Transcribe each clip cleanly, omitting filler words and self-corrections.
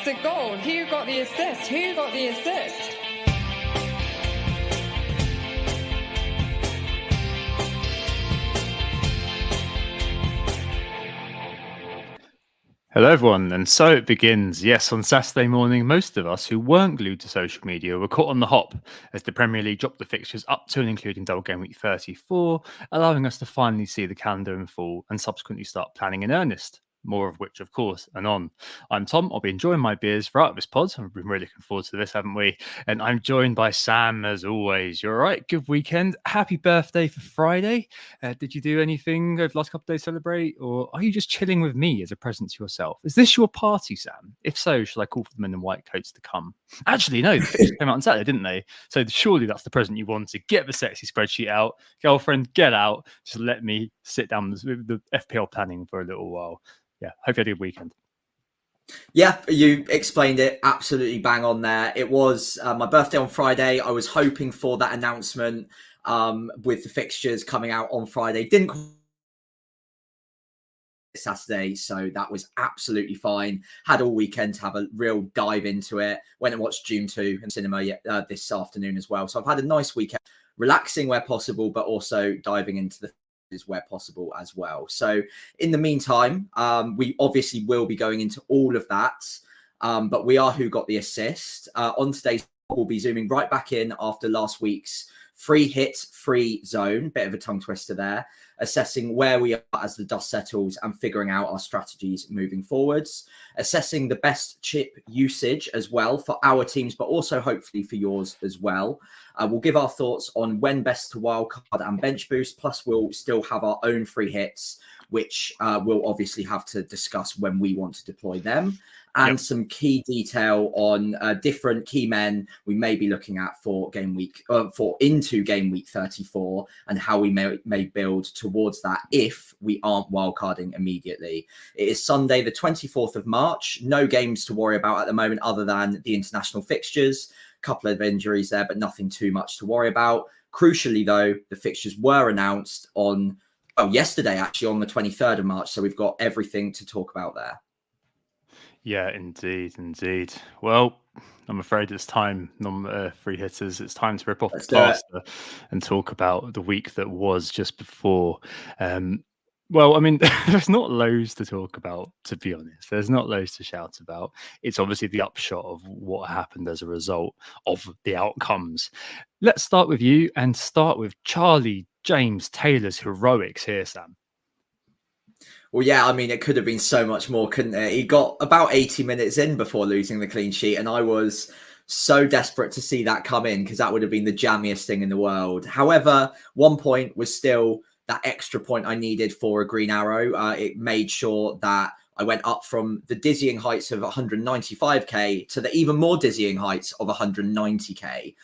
It's a goal. Who got the assist? Who got the assist? Hello, everyone, and so it begins. Yes, on Saturday morning, most of us who weren't glued to social media were caught on the hop as the Premier League dropped the fixtures up to and including double game week 34, allowing us to finally see the calendar in full and subsequently start planning in earnest. More of which, of course, anon. I'm Tom. I'll be enjoying my beers throughout this pod. We've been really looking forward to this, haven't we? And I'm joined by Sam, as always. You're all right? Good weekend. Happy birthday for Friday. Did you do anything over the last couple of days to celebrate? Or are you just chilling with me as a present to yourself? Is this your party, Sam? If so, shall I call for the men in white coats to come? Actually, no, the fixtures came out on Saturday, didn't they? So surely that's the present you wanted. Get the sexy spreadsheet out. Girlfriend, get out. Just let me sit down with the FPL planning for a little while. Yeah, hope you had a good weekend. Yeah, you explained it absolutely bang on there. It was my birthday on Friday. I was hoping for that announcement with the fixtures coming out on Friday. Didn't Saturday, so that was absolutely fine. Had all weekend to have a real dive into it. Went and watched Dune 2 in cinema this afternoon as well. So I've had a nice weekend, relaxing where possible, but also diving into the where possible as well. So in the meantime, we obviously will be going into all of that, but we are Who Got the Assist. On today's, we'll be zooming right back in after last week's free hit, free zone, bit of a tongue twister there, assessing where we are as the dust settles and figuring out our strategies moving forwards, assessing the best chip usage as well for our teams, but also hopefully for yours as well. We'll give our thoughts on when best to wildcard and bench boost, plus we'll still have our own free hits, which we'll obviously have to discuss when we want to deploy them, and some key detail on different key men we may be looking at for game week, into game week 34, and how we may build towards that if we aren't wildcarding immediately. It is Sunday, the 24th of March. No games to worry about at the moment other than the international fixtures. Couple of injuries there, but nothing too much to worry about. Crucially, though, the fixtures were announced on yesterday, actually, on the 23rd of March. So we've got everything to talk about there. Yeah, indeed. Well, I'm afraid it's time, free hitters. It's time to rip off the plaster and talk about the week that was just before. Well, I mean, there's not loads to talk about, to be honest. There's not loads to shout about. It's obviously the upshot of what happened as a result of the outcomes. Let's start with you and start with Charlie James Taylor's heroics here, Sam. Well, yeah, I mean, it could have been so much more, couldn't it? He got about 80 minutes in before losing the clean sheet, and I was so desperate to see that come in because that would have been the jammiest thing in the world. However, 1 point was still that extra point I needed for a green arrow. It made sure that I went up from the dizzying heights of 195k to the even more dizzying heights of 190k.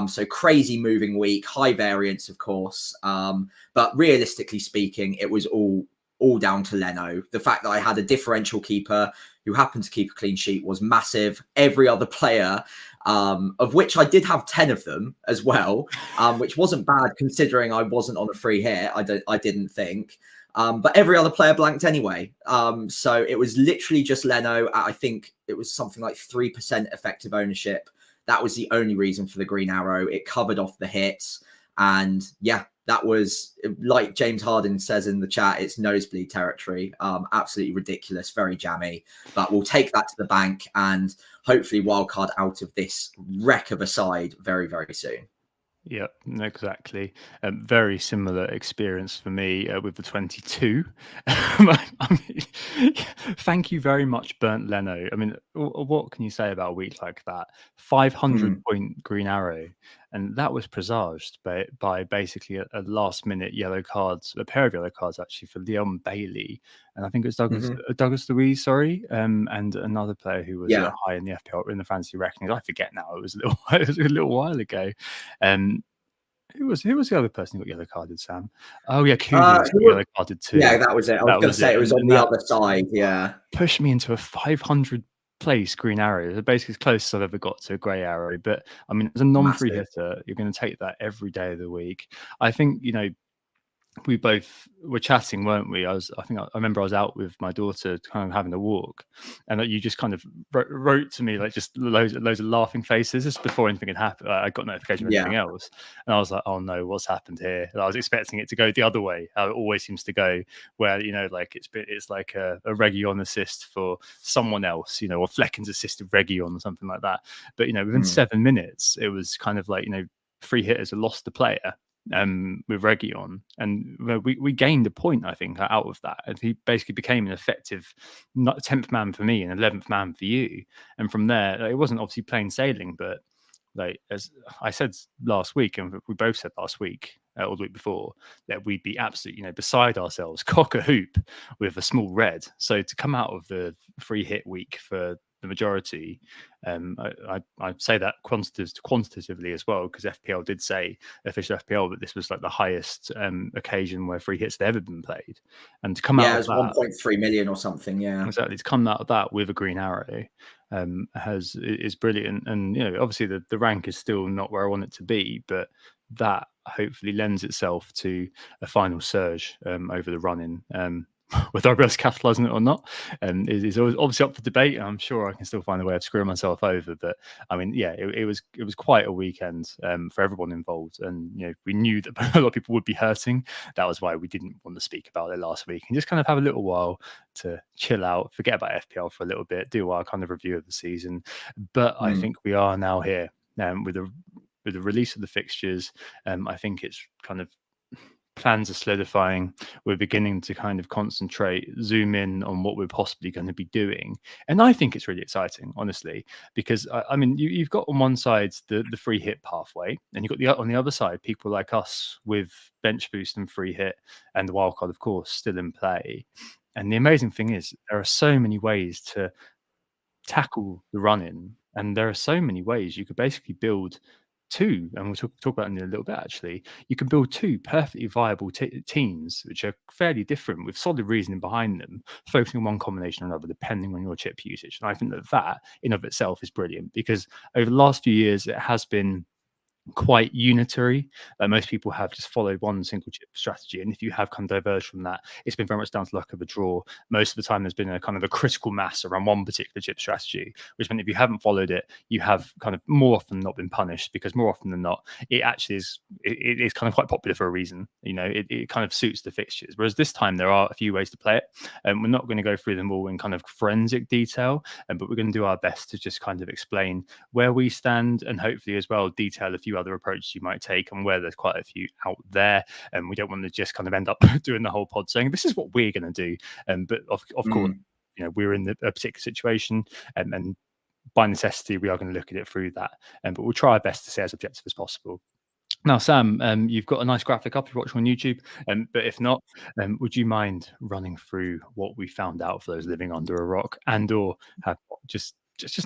So crazy moving week, high variance, of course. But realistically speaking, it was all down to Leno. The fact that I had a differential keeper who happened to keep a clean sheet was massive. Every other player, of which I did have 10 of them as well, which wasn't bad considering I wasn't on a free hit. I didn't think. But every other player blanked anyway. So it was literally just Leno. I think it was something like 3% effective ownership. That was the only reason for the green arrow. It covered off the hits. And yeah, that was, like James Harden says in the chat, it's nosebleed territory. Absolutely ridiculous, very jammy. But we'll take that to the bank and hopefully wildcard out of this wreck of a side very, very soon. Yeah, exactly. Very similar experience for me with the 22. I mean, thank you very much, Burnt Leno. I mean, what can you say about a week like that? 500-point green arrow, and that was presaged by basically a last-minute yellow cards, a pair of yellow cards actually for Leon Bailey, and I think it was Douglas Luiz, and another player who was high in the FPL in the fantasy reckoning. I forget now. It was a little while ago. Who was the other person who got yellow carded, Sam? Oh yeah, Kudus got yellow carded too. Yeah, that was it. I was going to say it was on the other side. Yeah, pushed me into a 500 place green arrow. Basically as close as I've ever got to a grey arrow. But I mean, as a non-free hitter, you're going to take that every day of the week. I think, we both were chatting, weren't we? I remember I was out with my daughter, kind of having a walk, and that you just kind of wrote to me like just loads of laughing faces just before anything had happened. I got notification of anything else, and I was like, "Oh no, what's happened here?" And I was expecting it to go the other way, how it always seems to go, where like it's like a Region assist for someone else, or Flecken's assist of Region or something like that. But within 7 minutes, it was kind of like free hitters had lost the player with Region, and we gained a point, I think, out of that, and he basically became an effective 10th man for me and 11th man for you. And from there, it wasn't obviously plain sailing, but like as I said last week, and we both said last week or the week before, that we'd be absolutely beside ourselves, cock a hoop with a small red. So to come out of the free hit week for the majority, I say that quantitatively as well, because FPL did say, official FPL, that this was like the highest occasion where free hits had ever been played, and to come out of it was 1.3 million or something. Exactly, to come out of that with a green arrow is brilliant. And obviously the rank is still not where I want it to be, but that hopefully lends itself to a final surge over the run-in. Whether I'll be able to capitalise on it or not is always obviously up for debate. I'm sure I can still find a way of screwing myself over, but I mean, yeah, it was quite a weekend for everyone involved, and we knew that a lot of people would be hurting. That was why we didn't want to speak about it last week, and just kind of have a little while to chill out, forget about FPL for a little bit, do our kind of review of the season. But I think we are now here with the release of the fixtures. I think it's kind of plans are solidifying. We're beginning to kind of concentrate, zoom in on what we're possibly going to be doing, and I think it's really exciting, honestly, because I mean, you've got on one side the free hit pathway, and you've got on the other side people like us with bench boost and free hit, and the wildcard, of course, still in play. And the amazing thing is, there are so many ways to tackle the run-in, and there are so many ways you could basically build two, and we'll talk about it in a little bit. Actually, you can build two perfectly viable teams, which are fairly different, with solid reasoning behind them, focusing on one combination or another depending on your chip usage. And I think that in of itself is brilliant, because over the last few years it has been quite unitary. Most people have just followed one single chip strategy, and if you have kind of diverged from that, it's been very much down to luck of a draw. Most of the time there's been a kind of a critical mass around one particular chip strategy, which means if you haven't followed it, you have kind of more often not been punished, because more often than not it actually is it is kind of quite popular for a reason. It kind of suits the fixtures, whereas this time there are a few ways to play it, and we're not going to go through them all in kind of forensic detail, but we're going to do our best to just kind of explain where we stand, and hopefully as well detail a few other approaches you might take, and where there's quite a few out there, and we don't want to just kind of end up doing the whole pod saying this is what we're going to do, but of course we're in a particular situation, and by necessity we are going to look at it through that, but we'll try our best to stay as objective as possible. Now, Sam, you've got a nice graphic up if you're watching on YouTube, but if not, would you mind running through what we found out for those living under a rock, and or have just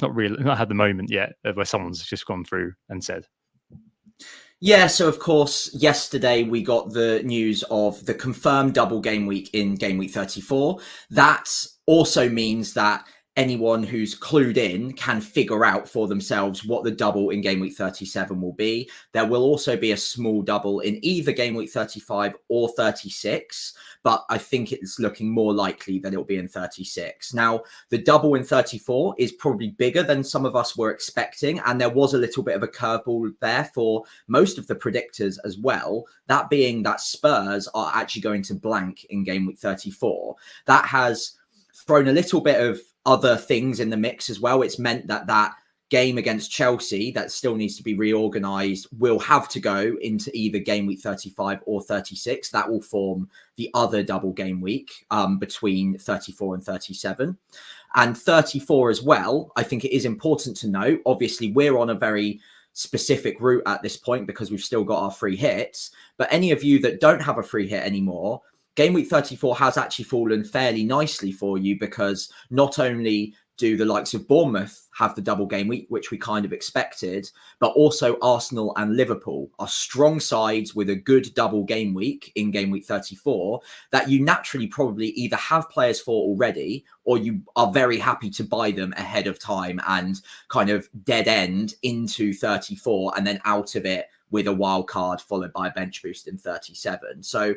not had the moment yet where someone's just gone through and said, yeah, so of course, yesterday we got the news of the confirmed double game week in Game Week 34. That also means that anyone who's clued in can figure out for themselves what the double in Game Week 37 will be. There will also be a small double in either Game Week 35 or 36, but I think it's looking more likely that it'll be in 36. Now, the double in 34 is probably bigger than some of us were expecting, and there was a little bit of a curveball there for most of the predictors as well, that being that Spurs are actually going to blank in Game Week 34. That has thrown a little bit of other things in the mix as well. It's meant that game against Chelsea that still needs to be reorganized will have to go into either Game Week 35 or 36. That will form the other double game week between 34 and 37. And 34 as well, I think it is important to note, obviously we're on a very specific route at this point because we've still got our free hits, but any of you that don't have a free hit anymore, Game Week 34 has actually fallen fairly nicely for you, because not only do the likes of Bournemouth have the double game week, which we kind of expected, but also Arsenal and Liverpool are strong sides with a good double game week in Game Week 34 that you naturally probably either have players for already, or you are very happy to buy them ahead of time and kind of dead end into 34 and then out of it with a wild card followed by a bench boost in 37. So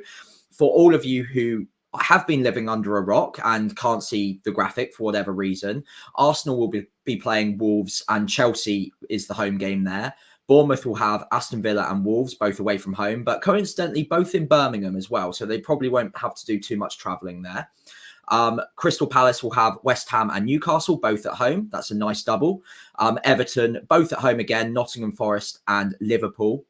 for all of you who have been living under a rock and can't see the graphic for whatever reason, Arsenal will be playing Wolves, and Chelsea is the home game there. Bournemouth will have Aston Villa and Wolves, both away from home, but coincidentally, both in Birmingham as well. So they probably won't have to do too much travelling there. Crystal Palace will have West Ham and Newcastle, both at home. That's a nice double. Everton, both at home again, Nottingham Forest and Liverpool.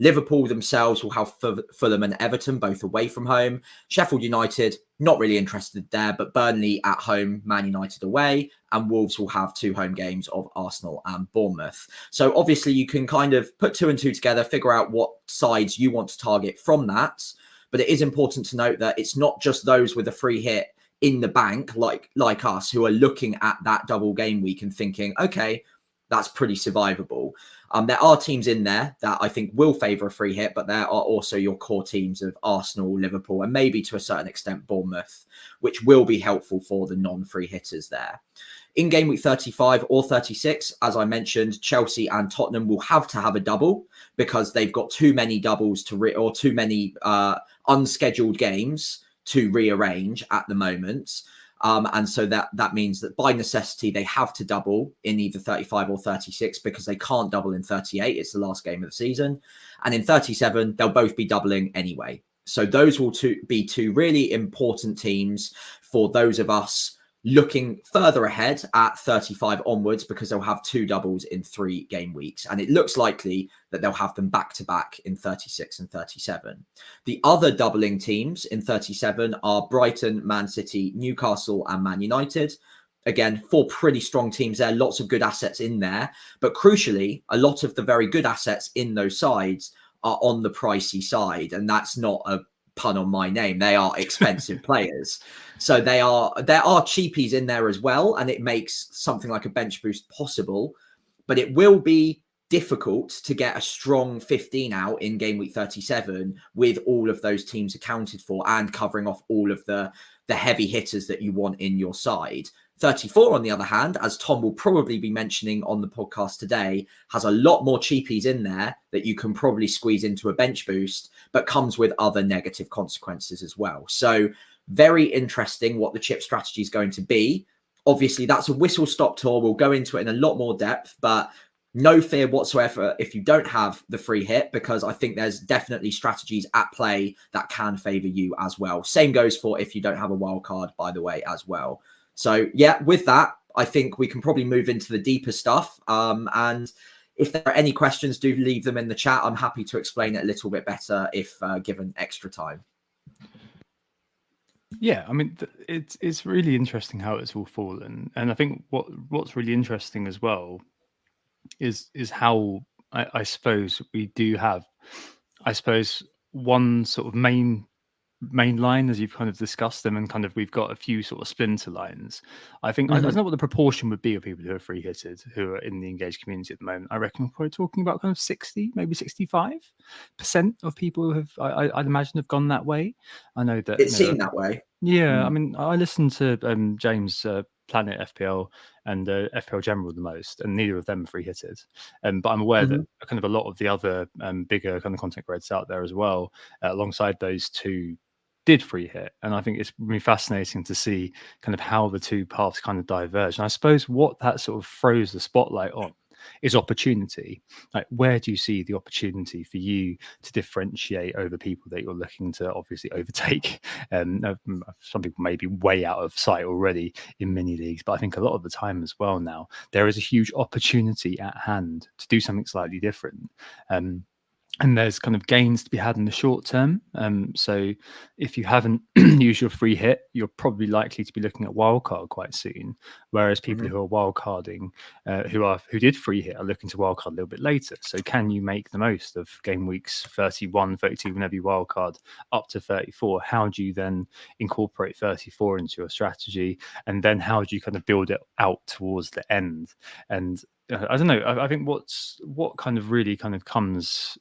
Liverpool themselves will have Fulham and Everton, both away from home. Sheffield United, not really interested there, but Burnley at home, Man United away, and Wolves will have 2 home games of Arsenal and Bournemouth. So obviously you can kind of put 2 and 2 together, figure out what sides you want to target from that. But it is important to note that it's not just those with a free hit in the bank, like us, who are looking at that double game week and thinking, okay, that's pretty survivable. There are teams in there that I think will favour a free hit, but there are also your core teams of Arsenal, Liverpool, and maybe to a certain extent Bournemouth, which will be helpful for the non-free hitters there. In game week 35 or 36, as I mentioned, Chelsea and Tottenham will have to have a double because they've got too many doubles or too many unscheduled games to rearrange at the moment. And so that means that by necessity, they have to double in either 35 or 36 because they can't double in 38. It's the last game of the season. And in 37, they'll both be doubling anyway. So those will be 2 really important teams for those of us looking further ahead at 35 onwards, because they'll have 2 doubles in 3 game weeks. And it looks likely that they'll have them back to back in 36 and 37. The other doubling teams in 37 are Brighton, Man City, Newcastle, and Man United. Again, 4 pretty strong teams there, lots of good assets in there. But crucially, a lot of the very good assets in those sides are on the pricey side. And that's not a pun on my name. They are expensive players. So there are cheapies in there as well, and it makes something like a bench boost possible, but it will be difficult to get a strong 15 out in game week 37 with all of those teams accounted for and covering off all of the heavy hitters that you want in your side. 34, on the other hand, as Tom will probably be mentioning on the podcast today, has a lot more cheapies in there that you can probably squeeze into a bench boost, but comes with other negative consequences as well. So very interesting what the chip strategy is going to be. Obviously, that's a whistle-stop tour. We'll go into it in a lot more depth, but no fear whatsoever if you don't have the free hit, because I think there's definitely strategies at play that can favour you as well. Same goes for if you don't have a wild card, by the way, as well. So yeah, with that, I think we can probably move into the deeper stuff. And if there are any questions, do leave them in the chat. I'm happy to explain it a little bit better if given extra time. Yeah, I mean, it's really interesting how it's all fallen, and I think what's really interesting as well is how I suppose we do have, I suppose, one sort of main line, as you've kind of discussed them, and kind of we've got a few sort of splinter lines. I think I don't know what the proportion would be of people who are free hitted who are in the engaged community at the moment. I reckon we're probably talking about kind of 60, maybe 65% of people who have I'd imagine have gone that way. I know that it seemed that way. Yeah, I mean, I listen to James Planet FPL and FPL General the most, and neither of them are free hitted. But I'm aware that kind of a lot of the other bigger kind of content creators out there as well, alongside those 2, did free hit. And I think it's really fascinating to see kind of how the 2 paths kind of diverge. And I suppose what that sort of throws the spotlight on is opportunity. Like, where do you see the opportunity for you to differentiate over people that you're looking to obviously overtake? Some people may be way out of sight already in mini leagues, but I think a lot of the time as well now, there is a huge opportunity at hand to do something slightly different. And there's kind of gains to be had in the short term. So if you haven't used your free hit, you're probably likely to be looking at wildcard quite soon. Whereas people who are wildcarding, who did free hit, are looking to wildcard a little bit later. So can you make the most of game weeks 31, 32, whenever you wildcard up to 34? How do you then incorporate 34 into your strategy? And then how do you kind of build it out towards the end? And I don't know. I think what kind of really kind of comes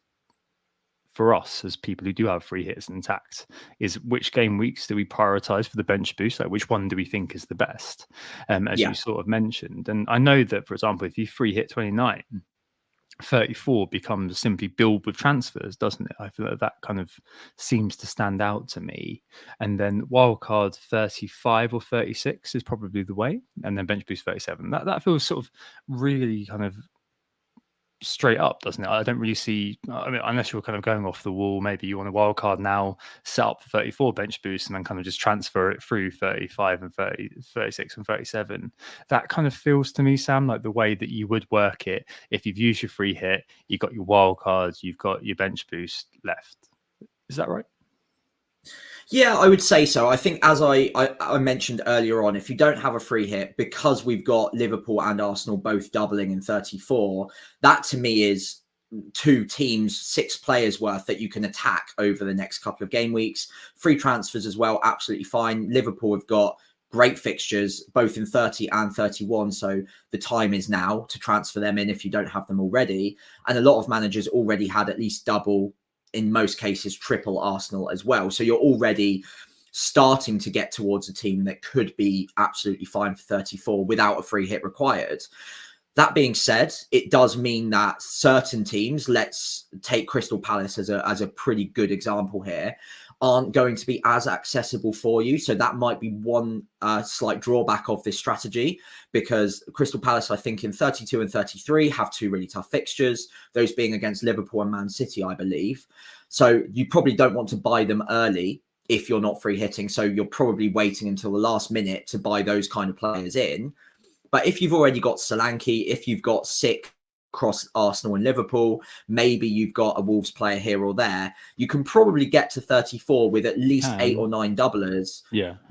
for us as people who do have free hits intact is which game weeks do we prioritize for the bench boost? Like, which one do we think is the best? As you sort of mentioned. And I know that, for example, if you free hit 29, 34 becomes simply build with transfers, doesn't it? I feel like that kind of seems to stand out to me. And then wildcard 35 or 36 is probably the way, and then bench boost 37. That feels sort of really kind of straight up, doesn't it? I don't really see, I mean, unless you're kind of going off the wall, maybe you want a wild card now, set up for 34 bench boost, and then kind of just transfer it through 35 and 30, 36 and 37. That kind of feels to me, Sam, like the way that you would work it. If you've used your free hit, you've got your wild cards, you've got your bench boost left. Is that right? Yeah, I would say so. I think, as I mentioned earlier on, if you don't have a free hit, because we've got Liverpool and Arsenal both doubling in 34, that to me is 2 teams, 6 players worth that you can attack over the next couple of game weeks. Free transfers as well, absolutely fine. Liverpool have got great fixtures, both in 30 and 31. So the time is now to transfer them in if you don't have them already. And a lot of managers already had at least double, in most cases triple Arsenal as well. So you're already starting to get towards a team that could be absolutely fine for 34 without a free hit required. That being said, it does mean that certain teams, let's take Crystal Palace as a pretty good example here, aren't going to be as accessible for you. So that might be one slight drawback of this strategy, because Crystal Palace, I think in 32 and 33 have 2 really tough fixtures, those being against Liverpool and Man City, I believe. So you probably don't want to buy them early if you're not free hitting. So you're probably waiting until the last minute to buy those kind of players in. But if you've already got Solanke, if you've got sick across Arsenal and Liverpool, maybe you've got a Wolves player here or there, you can probably get to 34 with at least 8 or 9 doublers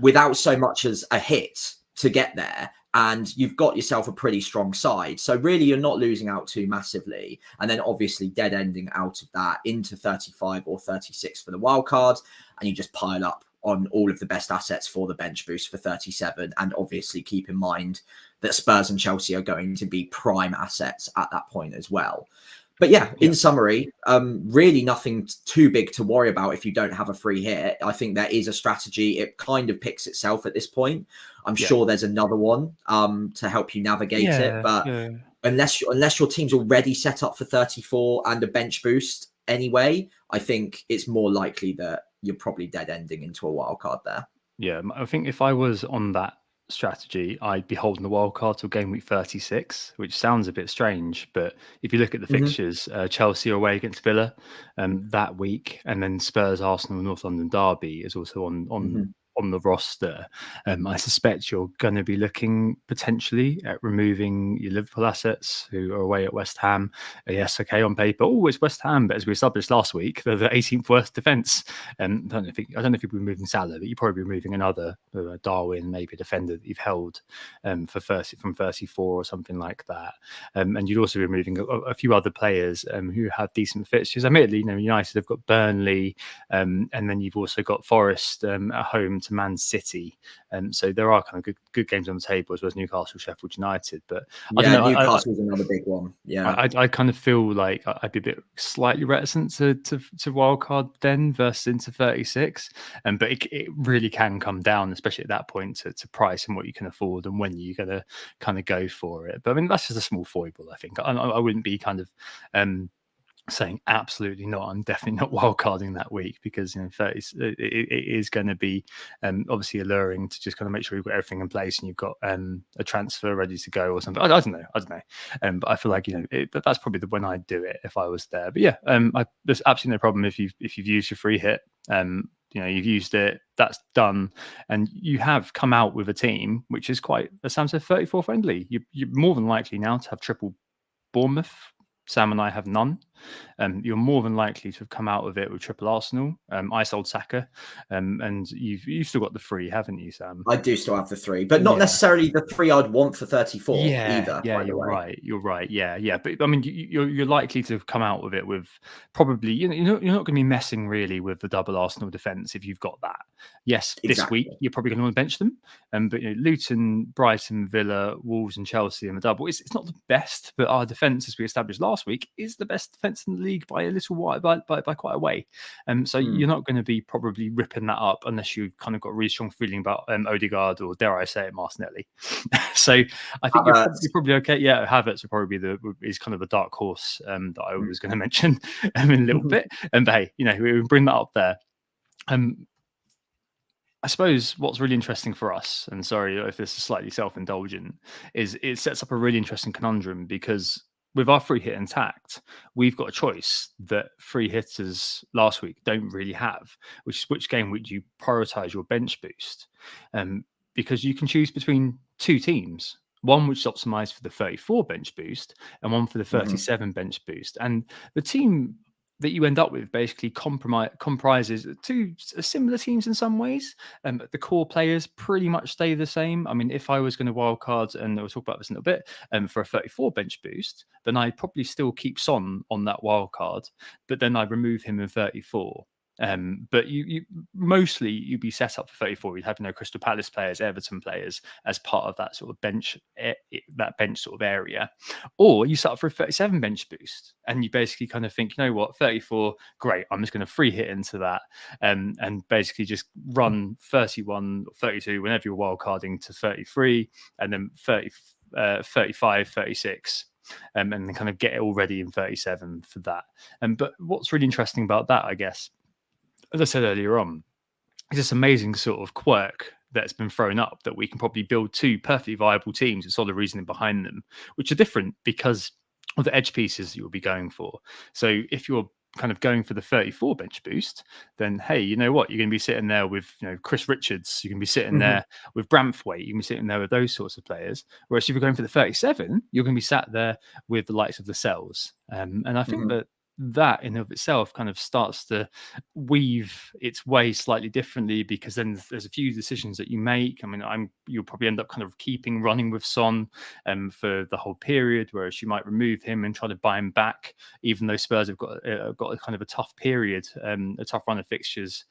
without so much as a hit to get there. And you've got yourself a pretty strong side. So really, you're not losing out too massively. And then obviously dead ending out of that into 35 or 36 for the wild card. And you just pile up on all of the best assets for the bench boost for 37. And obviously keep in mind that Spurs and Chelsea are going to be prime assets at that point as well. But yeah, in summary, really nothing too big to worry about if you don't have a free hit. I think there is a strategy. It kind of picks itself at this point. I'm sure there's another one to help you navigate it. But unless your team's already set up for 34 and a bench boost anyway, I think it's more likely that you're probably dead ending into a wild card there. Yeah, I think if I was on that strategy, I'd be holding the wild card till game week 36, which sounds a bit strange, but if you look at the fixtures, Chelsea are away against Villa that week, and then Spurs, Arsenal, North London derby is also on the roster. I suspect you're going to be looking potentially at removing your Liverpool assets who are away at West Ham. Yes, okay, on paper, it's West Ham, but as we established last week, they're the 18th worst defence. I don't know if you'll be moving Salah, but you'll probably be moving another Darwin, maybe a defender that you've held from 34 or something like that. And you'd also be removing a few other players who have decent fixtures. Admittedly, United have got Burnley, and then you've also got Forest at home to Man City, so there are kind of good games on the table, as well as Newcastle, Sheffield United. But I don't know, Newcastle's another big one. I kind of feel like I'd be a bit slightly reticent to wildcard then versus into 36, but it really can come down, especially at that point, to price and what you can afford and when you're going to kind of go for it. But I mean, that's just a small foible. I think I wouldn't be kind of saying absolutely not. I'm definitely not wildcarding that week, because 30 it is going to be obviously alluring to just kind of make sure you've got everything in place and you've got a transfer ready to go or something. I don't know. But I feel like that's probably the when I'd do it if I was there. But yeah, there's absolutely no problem if you've used your free hit. You've used it, that's done, and you have come out with a team which is quite, as Sam said, 34 friendly. You're more than likely now to have triple Bournemouth. Sam and I have none. You're more than likely to have come out of it with triple Arsenal. I sold Saka, and you've still got the 3, haven't you, Sam? I do still have the 3, but not necessarily the 3 I'd want for 34 either. Yeah, you're right. Yeah. But I mean, you're likely to have come out of it with probably, you're not going to be messing really with the double Arsenal defence if you've got that. Yes, this week you're probably going to want to bench them. But Luton, Brighton, Villa, Wolves, and Chelsea in the double. It's not the best, but our defence, as we established last week, is the best defence defence in the league by a little while, by quite a way. So you're not going to be probably ripping that up unless you've kind of got a really strong feeling about Odegaard or, dare I say it, Martinelli. So I think you're probably okay. Yeah, Havertz would probably be is kind of the dark horse that I was going to mention in a little bit. But hey, we bring that up there. I suppose what's really interesting for us, and sorry if this is slightly self-indulgent, is it sets up a really interesting conundrum, because with our free hit intact, we've got a choice that free hitters last week don't really have, which is which game would you prioritize your bench boost? Because you can choose between two teams, one which is optimized for the 34 bench boost and one for the 37 bench boost. And the team that you end up with basically comprises two similar teams in some ways. The core players pretty much stay the same. I mean, if I was going to wildcard, and we'll talk about this in a little bit, for a 34 bench boost, then I'd probably still keep Son on that wildcard, but then I'd remove him in 34. But you mostly you'd be set up for 34. You'd have Crystal Palace players, Everton players as part of that sort of bench, that bench sort of area, or you set up for a 37 bench boost, and you basically kind of think, 34, great, I'm just going to free hit into that, and basically just run 31, 32 whenever you're wildcarding to 33, and then 30, 35, 36. And then kind of get it all ready in 37 for that. But what's really interesting about that, I guess, as I said earlier on, is this amazing sort of quirk that's been thrown up that we can probably build two perfectly viable teams with solid reasoning behind them, which are different because of the edge pieces you'll be going for. So if you're kind of going for the 34 bench boost, then hey, you know what? You're going to be sitting there with Chris Richards. You can be sitting there with Bramthwaite. You can be sitting there with those sorts of players. Whereas if you're going for the 37, you're going to be sat there with the likes of the Cells. And I think that in of itself kind of starts to weave its way slightly differently, because then there's a few decisions that you make. I mean, you'll probably end up kind of running with Son for the whole period, whereas you might remove him and try to buy him back, even though Spurs have got a kind of a tough period, a tough run of fixtures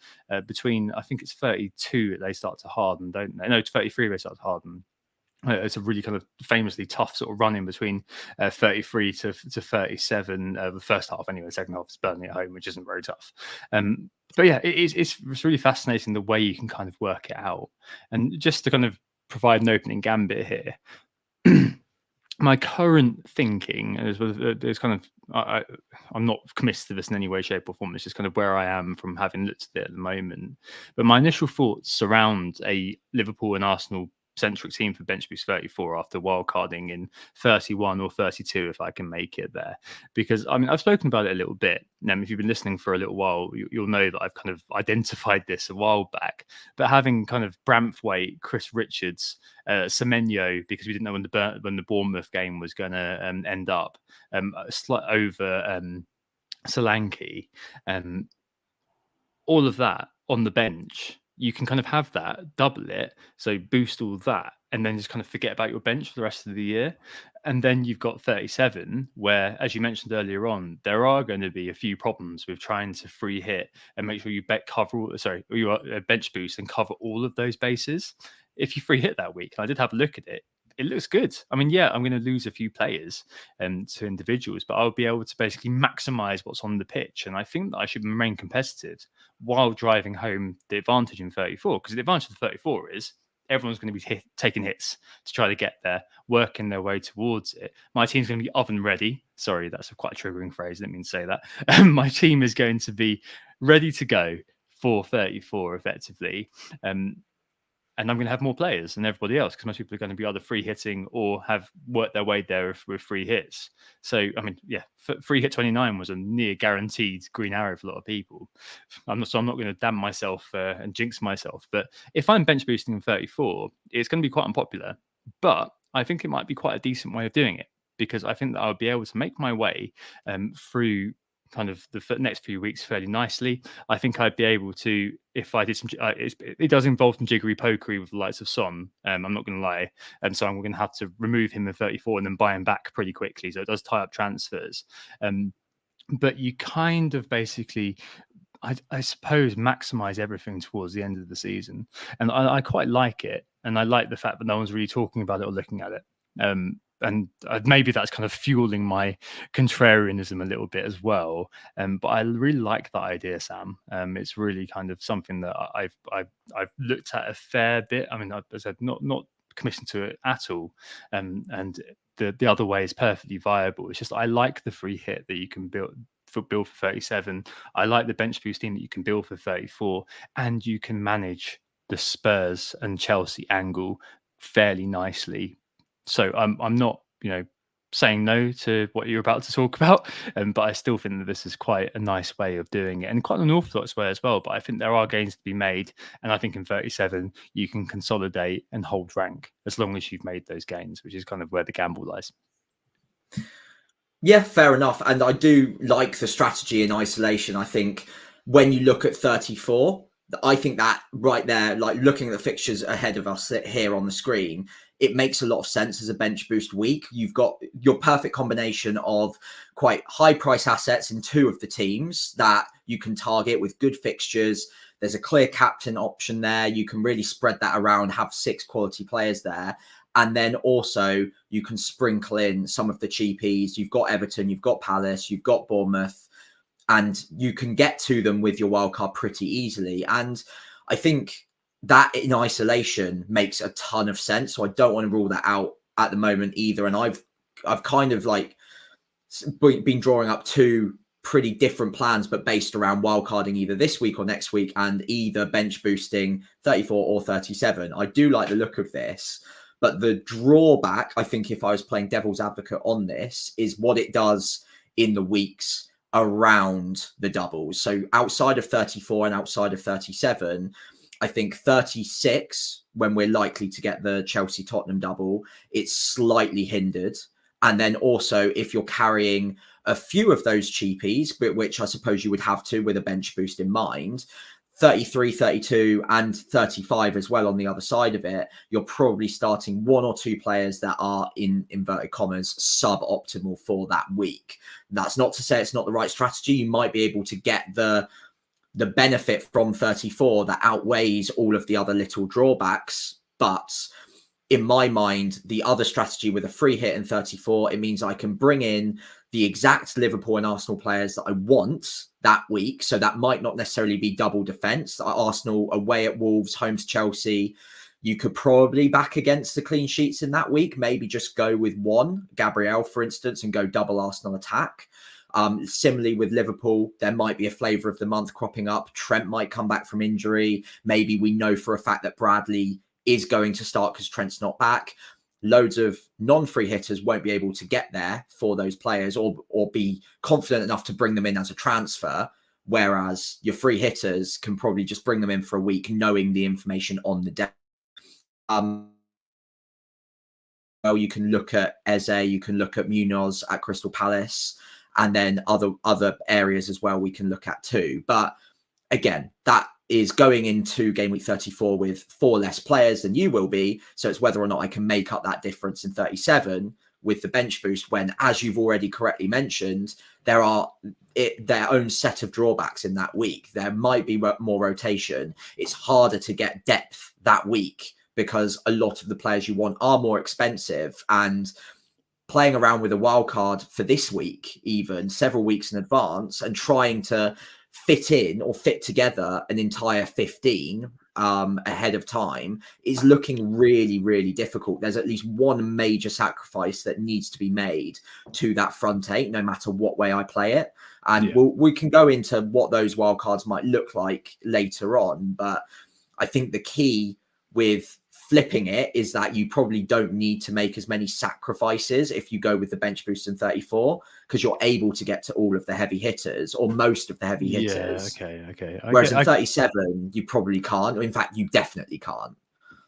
between, I think it's 32 they start to harden, don't they? No, it's 33 they start to harden. It's a really kind of famously tough sort of run in between 33 to 37, the first half anyway. The second half is Burnley at home, which isn't very tough. But yeah, it's really fascinating the way you can kind of work it out. And just to kind of provide an opening gambit here, my current thinking is kind of, I'm not committed to this in any way, shape, or form. It's just kind of where I am from having looked at it at the moment. But my initial thoughts surround a Liverpool and Arsenal centric team for bench boost 34 after wildcarding in 31 or 32 if I can make it there, because I mean I've spoken about it a little bit. If you've been listening for a little while, you'll know that I've kind of identified this a while back, but having kind of Bramthwaite, Chris Richards, Semenyo, because we didn't know when the Bournemouth game was going to end up, over Solanke, all of that on the bench. You can kind of have that, double it, so boost all that, and then just kind of forget about your bench for the rest of the year. And then you've got 37, where, as you mentioned earlier on, there are going to be a few problems with trying to free hit and make sure you bench boost and cover all of those bases. If you free hit that week, and I did have a look at it, it looks good. I mean, yeah, I'm going to lose a few players to individuals, but I'll be able to basically maximize what's on the pitch. And I think that I should remain competitive while driving home the advantage in 34, because the advantage of 34 is everyone's going to be taking hits to try to get there, working their way towards it. My team's going to be oven ready. Sorry, that's quite a triggering phrase. I didn't mean to say that. My team is going to be ready to go for 34 effectively. And I'm going to have more players than everybody else, because most people are going to be either free hitting or have worked their way there with free hits. So, I mean, yeah, free hit 29 was a near guaranteed green arrow for a lot of people. I'm not going to damn myself and jinx myself. But if I'm bench boosting in 34, it's going to be quite unpopular. But I think it might be quite a decent way of doing it, because I think that I'll be able to make my way through kind of the next few weeks fairly nicely. I think I'd be able to, if I did some, it does involve some jiggery pokery with the likes of Son. I'm not going to lie, and so I'm going to have to remove him in 34 and then buy him back pretty quickly. So it does tie up transfers. But you kind of basically, I suppose, maximize everything towards the end of the season, and I quite like it, and I like the fact that no one's really talking about it or looking at it. maybe that's kind of fueling my contrarianism a little bit as well. But I really like that idea, Sam. It's really kind of something that I've looked at a fair bit. I mean, as I said, not commissioned to it at all. And the other way is perfectly viable. It's just I like the free hit that you can build for 37. I like the bench boosting that you can build for 34, and you can manage the Spurs and Chelsea angle fairly nicely. So I'm not, saying no to what you're about to talk about, but I still think that this is quite a nice way of doing it, and quite an orthodox way as well. But I think there are gains to be made, and I think in 37 you can consolidate and hold rank as long as you've made those gains, which is kind of where the gamble lies. Yeah, fair enough. And I do like the strategy in isolation. I think when you look at 34, I think that right there, like looking at the fixtures ahead of us here on the screen, it makes a lot of sense as a bench boost week. You've got your perfect combination of quite high price assets in two of the teams that you can target with good fixtures. There's a clear captain option there. You can really spread that around, have 6 quality players there. And then also you can sprinkle in some of the cheapies. You've got Everton, you've got Palace, you've got Bournemouth, and you can get to them with your wildcard pretty easily. And I think that in isolation makes a ton of sense. So I don't want to rule that out at the moment either. And I've kind of like been drawing up 2 pretty different plans, but based around wildcarding either this week or next week, and either bench boosting 34 or 37. I do like the look of this. But the drawback, I think, if I was playing devil's advocate on this, is what it does in the weeks around the doubles. So outside of 34 and outside of 37, I think 36, when we're likely to get the Chelsea-Tottenham double, it's slightly hindered. And then also, if you're carrying a few of those cheapies, but which I suppose you would have to with a bench boost in mind, 33, 32, and 35 as well on the other side of it, you're probably starting 1 or 2 players that are, in inverted commas, suboptimal for that week. That's not to say it's not the right strategy. You might be able to get the benefit from 34 that outweighs all of the other little drawbacks. But in my mind, the other strategy with a free hit in 34, it means I can bring in the exact Liverpool and Arsenal players that I want that week. So that might not necessarily be double defence. Arsenal away at Wolves, home to Chelsea. You could probably back against the clean sheets in that week. Maybe just go with 1, Gabriel, for instance, and go double Arsenal attack. Similarly with Liverpool, there might be a flavour of the month cropping up. Trent might come back from injury. Maybe we know for a fact that Bradley is going to start because Trent's not back. Loads of non-free hitters won't be able to get there for those players or be confident enough to bring them in as a transfer. Whereas your free hitters can probably just bring them in for a week, knowing the information on the day. Well, you can look at Eze, you can look at Munoz at Crystal Palace, and then other areas as well we can look at too. But again, that is going into game week 34 with 4 less players than you will be. So it's whether or not I can make up that difference in 37 with the bench boost when, as you've already correctly mentioned, there are their own set of drawbacks in that week. There might be more rotation. It's harder to get depth that week because a lot of the players you want are more expensive, and playing around with a wild card for this week, even several weeks in advance, and trying to fit in or fit together an entire 15 ahead of time is looking really, really difficult. There's at least one major sacrifice that needs to be made to that front 8, no matter what way I play it. And we can go into what those wildcards might look like later on. But I think the key with flipping it is that you probably don't need to make as many sacrifices if you go with the bench boost in 34, because you're able to get to all of the heavy hitters or most of the heavy hitters. Yeah, okay. Whereas in 37, you probably can't. Or in fact, you definitely can't.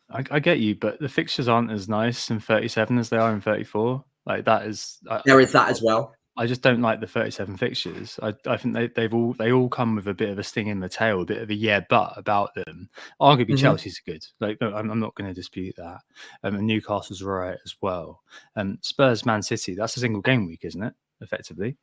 I get you, but the fixtures aren't as nice in 37 as they are in 34. Like that is there is that as well. I just don't like the 37 fixtures. I think they all come with a bit of a sting in the tail, a bit of a but about them. Arguably, Chelsea's good. Like I'm not going to dispute that. And Newcastle's right as well. Spurs, Man City. That's a single game week, isn't it? Effectively.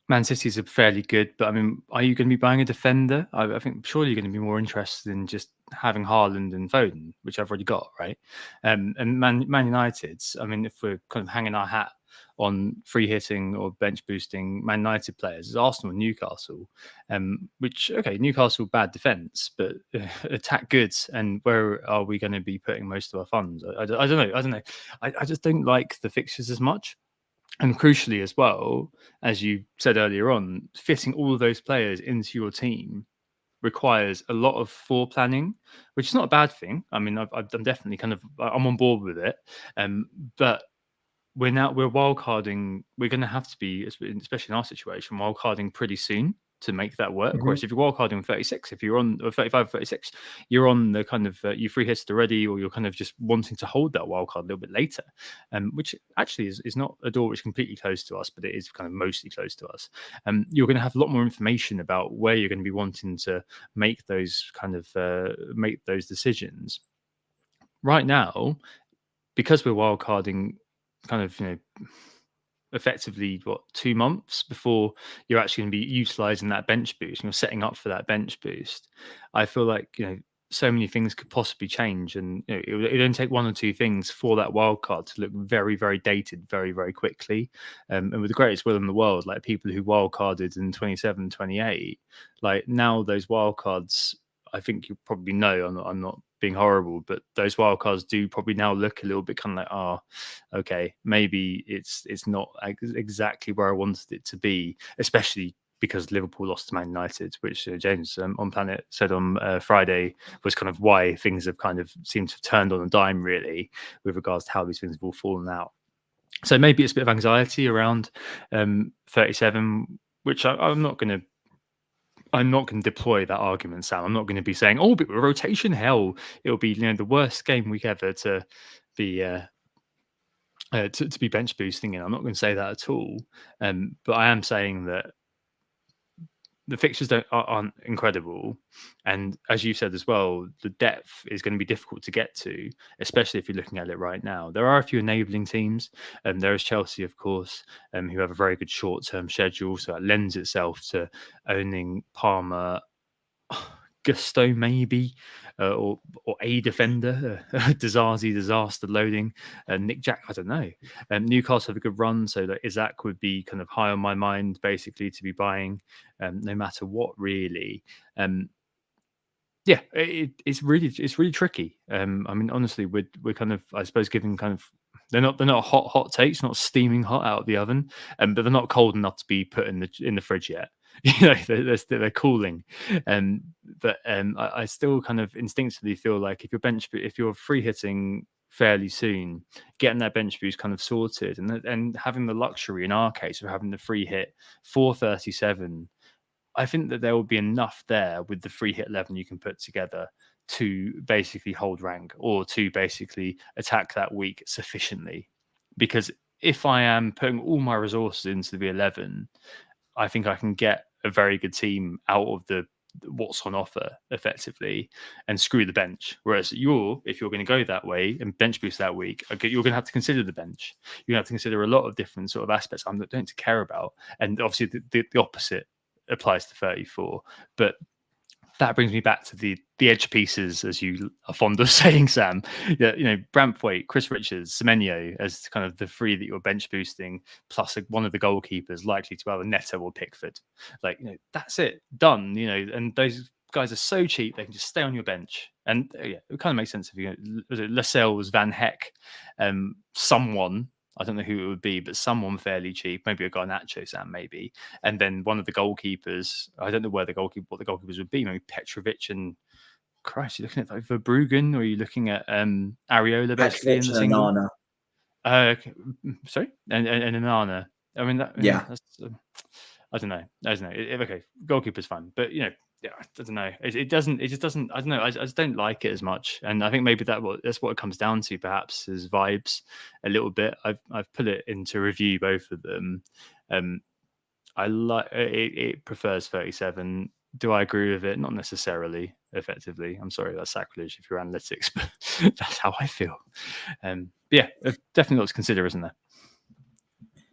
Man City's are fairly good, but I mean, are you going to be buying a defender? I think surely you're going to be more interested in just having Haaland and Foden, which I've already got, right? And Man United's, I mean, if we're kind of hanging our hat on free hitting or bench boosting Man United players, it's Arsenal and Newcastle, which, okay, Newcastle bad defence, but attack goods. And where are we going to be putting most of our funds? I don't know. I don't know. I just don't like the fixtures as much. And crucially as well, as you said earlier on, fitting all of those players into your team requires a lot of foreplanning, which is not a bad thing. I mean, I'm definitely I'm on board with it. But we're wildcarding. We're going to have to be, especially in our situation, wildcarding pretty soon to make that work. Mhm. Whereas if you're wildcarding 36, if you're on or 35, 36, you're on the kind of you free hits already, or you're kind of just wanting to hold that wildcard a little bit later, which actually is not a door which is completely closed to us, but it is kind of mostly closed to us. You're going to have a lot more information about where you're going to be wanting to make those make those decisions. Right now, because we're wildcarding kind of, effectively 2 months before you're actually going to be utilizing that bench boost and you're setting up for that bench boost, I feel like, so many things could possibly change, and it only take one or two things for that wild card to look very, very dated very, very quickly. And with the greatest will in the world, like people who wild carded in 27, 28, like now those wild cards, I think you probably know, I'm not being horrible, but those wildcards do probably now look a little bit kind of like, okay, maybe it's not exactly where I wanted it to be, especially because Liverpool lost to Man United, which James on Planet said on Friday was kind of why things have kind of seemed to have turned on a dime, really, with regards to how these things have all fallen out. So maybe it's a bit of anxiety around 37, which I'm not going to deploy that argument, Sam. I'm not going to be saying, "Oh, but rotation hell, it'll be the worst game week ever to be to be bench boosting in." I'm not going to say that at all. But I am saying that the fixtures aren't incredible, and as you said as well, the depth is going to be difficult to get to, especially if you're looking at it right now. There are a few enabling teams, and there is Chelsea, of course, who have a very good short-term schedule, so that lends itself to owning Palmer, Gusto maybe, or a defender, Dizazi disaster loading, Nick Jack, I don't know. Newcastle have a good run, so that Isaac would be kind of high on my mind basically to be buying, no matter what really. Yeah, it's really tricky. I mean, honestly, we're kind of, I suppose, giving kind of, they're not hot takes, not steaming hot out of the oven, but they're not cold enough to be put in the fridge yet. They're cooling, but I still kind of instinctively feel like if you're free hitting fairly soon, getting that bench boost kind of sorted, and having the luxury in our case of having the free hit for 37. I think that there will be enough there with the free hit 11 you can put together to basically hold rank, or to basically attack that week sufficiently. Because if I am putting all my resources into the 11, I think I can get a very good team out of the what's on offer effectively, and screw the bench. Whereas if you're going to go that way and bench boost that week, okay, you're going to have to consider the bench. You're going to have to consider a lot of different sort of aspects I don't care about. And obviously the opposite applies to 34. But that brings me back to the edge pieces, as you are fond of saying, Sam. Yeah, Brampwaite, Chris Richards, Semenyo as kind of the three that you're bench boosting, plus one of the goalkeepers likely to have a Neto or Pickford. That's it, done. And those guys are so cheap they can just stay on your bench. And it kind of makes sense if was it Lascelles, Van Heck, someone. I don't know who it would be, but someone fairly cheap, maybe a Garnacho, Sam, maybe. And then one of the goalkeepers, I don't know what the goalkeepers would be, maybe Petrovic and Christ, you're looking at like Verbruggen, or are you looking at Areola basically in the single? Nana. Okay. Sorry? And Nana. I mean, that's, I don't know. Okay, goalkeeper's fine. But, I don't know. It just doesn't, I don't know. I just don't like it as much. And I think maybe that's what it comes down to, perhaps, is vibes a little bit. I've put it into review, both of them. I like it prefers 37. Do I agree with it? Not necessarily, effectively. I'm sorry, that's sacrilege if you're analytics, but that's how I feel. Yeah, definitely lots to consider, isn't there?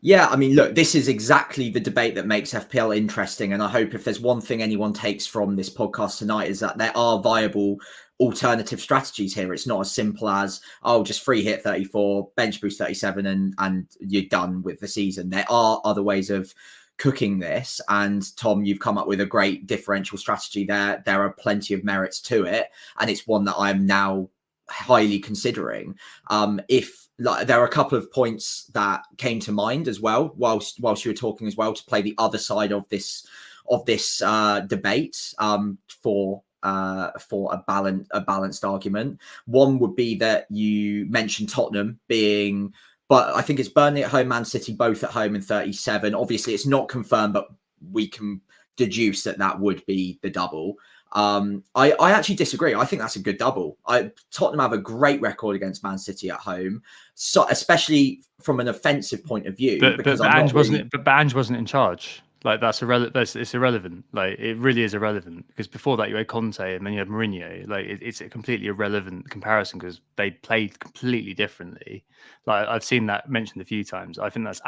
Yeah, I mean, look, this is exactly the debate that makes FPL interesting. And I hope if there's one thing anyone takes from this podcast tonight is that there are viable alternative strategies here. It's not as simple as, oh, just free hit 34, bench boost 37, and you're done with the season. There are other ways of cooking this. And Tom, you've come up with a great differential strategy there. There are plenty of merits to it. And it's one that I'm now highly considering. If like, there are a couple of points that came to mind as well whilst you were talking as well, to play the other side of this debate, for a balanced argument. One would be that you mentioned Tottenham being, but I think it's Burnley at home, Man City both at home in 37. Obviously, it's not confirmed, but we can deduce that would be the double. I actually disagree. I think that's a good double. Tottenham have a great record against Man City at home, so especially from an offensive point of view. But Ange wasn't in charge. Like it's irrelevant. Like it really is irrelevant, because before that you had Conte and then you had Mourinho. Like it's a completely irrelevant comparison because they played completely differently. Like I've seen that mentioned a few times. I think that's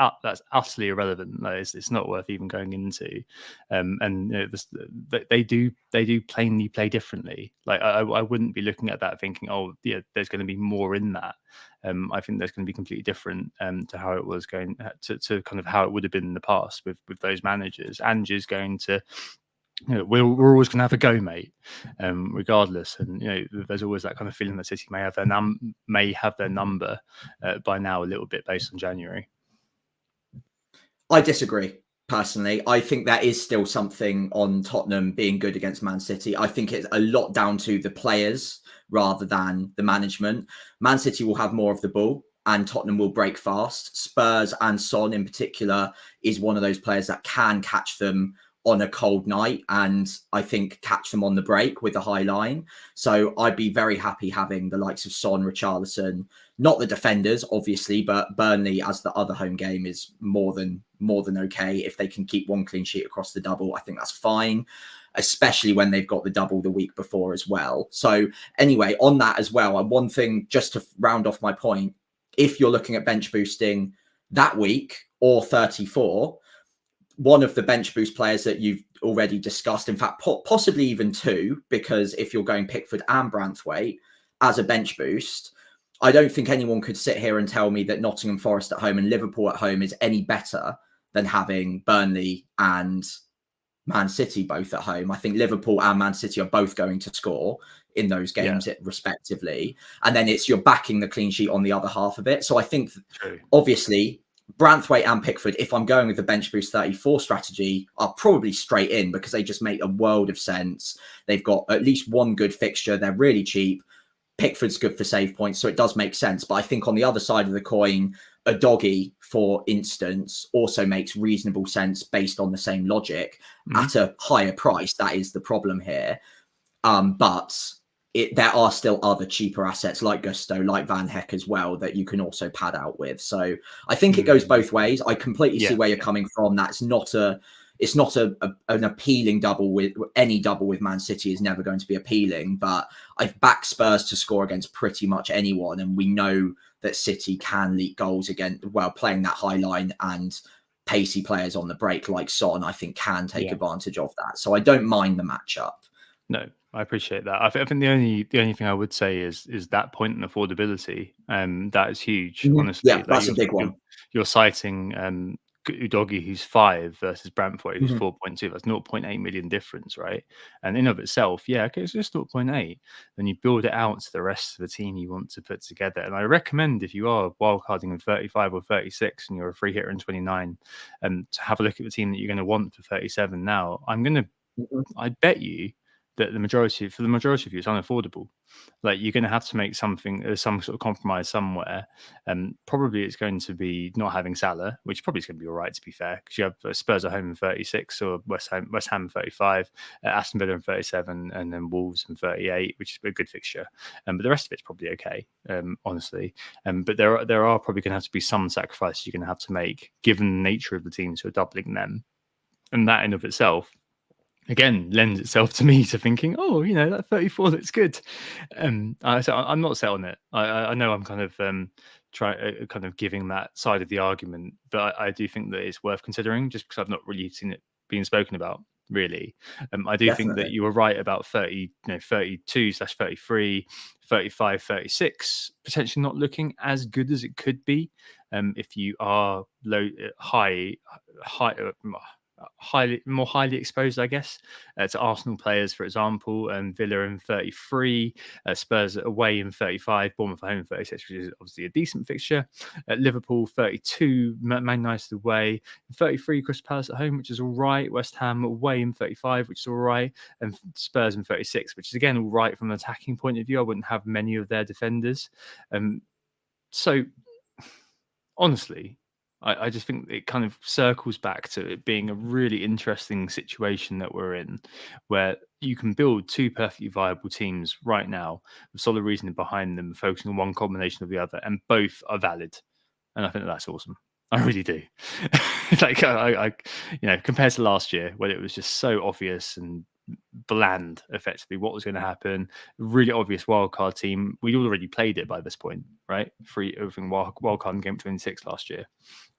utterly irrelevant. Like it's not worth even going into. And you know, they do plainly play differently. Like I wouldn't be looking at that thinking, oh yeah, there's going to be more in that. I think there's going to be completely different to how it was going to kind of how it would have been in the past with those managers. Ange is going to, you know, we're always going to have a go, mate, regardless. And you know, there's always that kind of feeling that City may have their number by now a little bit based on January. I disagree. Personally, I think there is still something on Tottenham being good against Man City. I think it's a lot down to the players rather than the management. Man City will have more of the ball and Tottenham will break fast. Spurs and Son in particular is one of those players that can catch them on a cold night, and I think catch them on the break with a high line. So I'd be very happy having the likes of Son, Richarlison, not the defenders, obviously, but Burnley as the other home game is more than okay. If they can keep one clean sheet across the double, I think that's fine, especially when they've got the double the week before as well. So anyway, on that as well, one thing just to round off my point, if you're looking at bench boosting that week or 34, one of the bench boost players that you've already discussed, in fact, possibly even two, because if you're going Pickford and Branthwaite as a bench boost, I don't think anyone could sit here and tell me that Nottingham Forest at home and Liverpool at home is any better than having Burnley and Man City both at home. I think Liverpool and Man City are both going to score in those games, respectively. And then it's you're backing the clean sheet on the other half of it. So I think, obviously, Branthwaite and Pickford, if I'm going with the bench boost 34 strategy, are probably straight in because they just make a world of sense. They've got at least one good fixture. They're really cheap. Pickford's good for save points, so it does make sense. But I think on the other side of the coin, a doggy, for instance, also makes reasonable sense based on the same logic at a higher price. That is the problem here. But there are still other cheaper assets like Gusto, like Van Heck as well, that you can also pad out with. So I think it goes both ways. I completely see where you're coming from. That's not it's not an appealing double. With any double with Man City is never going to be appealing, but I've backed Spurs to score against pretty much anyone. And we know that City can leak goals again, well, playing that high line, and pacey players on the break like Son, I think can take advantage of that. So I don't mind the matchup. No, I appreciate that. I think the only thing I would say is that point in affordability. That is huge, honestly. Yeah, that's a big one. You're citing Udogie, who's 5 versus Brantford, who's 4.2. That's 0.8 million difference, right? And in of itself, okay, it's just 0.8. Then you build it out to the rest of the team you want to put together. And I recommend, if you are wildcarding in 35 or 36 and you're a free hitter in 29, to have a look at the team that you're going to want for 37 now. I bet you that for the majority of you, it's unaffordable. Like you're going to have to make some sort of compromise somewhere. Probably it's going to be not having Salah, which probably is going to be all right, to be fair, because you have Spurs at home in 36, or West Ham in 35, Aston Villa in 37, and then Wolves in 38, which is a good fixture. But the rest of it's probably okay, honestly. But there are probably going to have to be some sacrifices you're going to have to make, given the nature of the teams who are doubling them, and that in of itself again lends itself to me to thinking, oh, that 34 looks good. So I'm not set on it. I know I'm kind of kind of giving that side of the argument, but I do think that it's worth considering just because I've not really seen it being spoken about really. I do think that Definitely. you were right about 30, 32/33, 35, 36 potentially not looking as good as it could be if you are high more highly exposed, I guess, to Arsenal players, for example, and Villa in 33, Spurs away in 35, Bournemouth home in 36, which is obviously a decent fixture. Liverpool 32, Man United away, 33, Crystal Palace at home, which is all right. West Ham away in 35, which is all right, and Spurs in 36, which is again all right from an attacking point of view. I wouldn't have many of their defenders. So honestly, I just think it kind of circles back to it being a really interesting situation that we're in, where you can build two perfectly viable teams right now with solid reasoning behind them, focusing on one combination of the other, and both are valid. And I think that's awesome. I really do. Like compared to last year, when it was just so obvious and bland, effectively, what was going to happen. Really obvious wildcard team. We'd already played it by this point, right? Everything wildcard in Game 26 last year.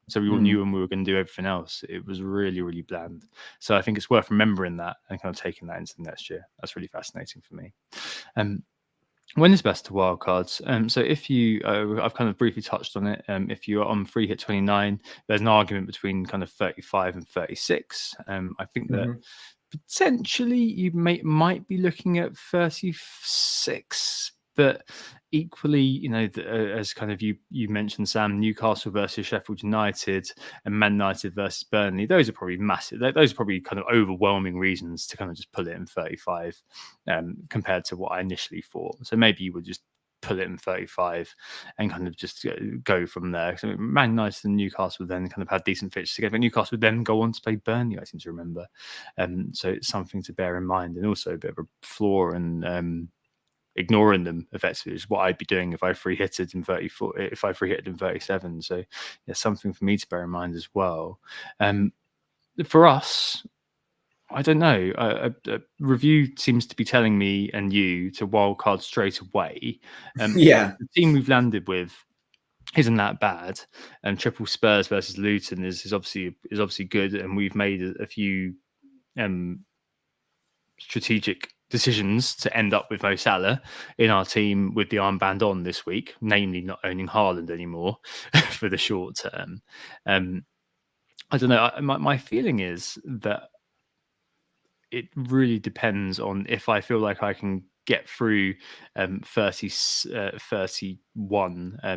So we all knew when we were going to do everything else. It was really, really bland. So I think it's worth remembering that and kind of taking that into the next year. That's really fascinating for me. When is best to wildcards? So if you, I've kind of briefly touched on it. If you are on free hit 29, there's an argument between kind of 35 and 36. I think that potentially you might be looking at 36, but equally, as kind of you mentioned, Sam, Newcastle versus Sheffield United and Man United versus Burnley, those are probably massive. Those are probably kind of overwhelming reasons to kind of just pull it in 35 compared to what I initially thought. So maybe you would just pull it in 35 and kind of just go from there. So Man United and Newcastle then kind of had decent fixtures together. But Newcastle would then go on to play Burnley, I seem to remember. So it's something to bear in mind, and also a bit of a flaw in ignoring them effectively is what I'd be doing if I free hitted in 34, if I free hitted in 37. So yeah, something for me to bear in mind as well. For us, I don't know. A review seems to be telling me and you to wildcard straight away. Yeah. The team we've landed with isn't that bad, and triple Spurs versus Luton is obviously good, and we've made a few strategic decisions to end up with Mo Salah in our team with the armband on this week, namely not owning Haaland anymore for the short term. I don't know. My feeling is that it really depends on if I feel like I can get through 31,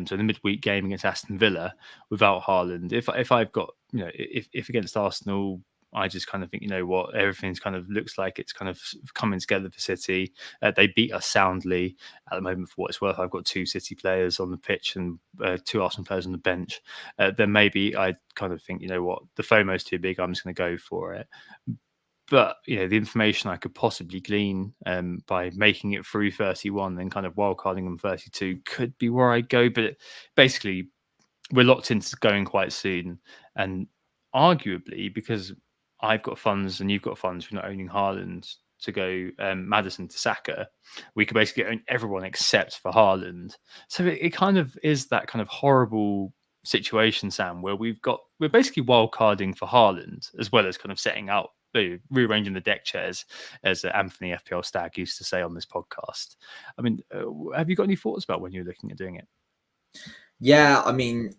so the midweek game against Aston Villa without Haaland. If I've got, if against Arsenal, I just kind of think, what, everything's kind of looks like it's kind of coming together for City. They beat us soundly at the moment. For what it's worth, I've got 2 City players on the pitch and 2 Arsenal players on the bench. Then maybe I kind of think, what, the FOMO's too big. I'm just going to go for it. But the information I could possibly glean by making it through 31 and kind of wildcarding them 32 could be where I go. But basically, we're locked into going quite soon, and arguably because I've got funds and you've got funds for not owning Haaland to go Maddison to Saka, we could basically own everyone except for Haaland. So it kind of is that kind of horrible situation, Sam, where we're basically wildcarding for Haaland as well as kind of setting out, rearranging the deck chairs, as Anthony FPL Stag used to say on this podcast. I mean, have you got any thoughts about when you're looking at doing it? Yeah, I mean,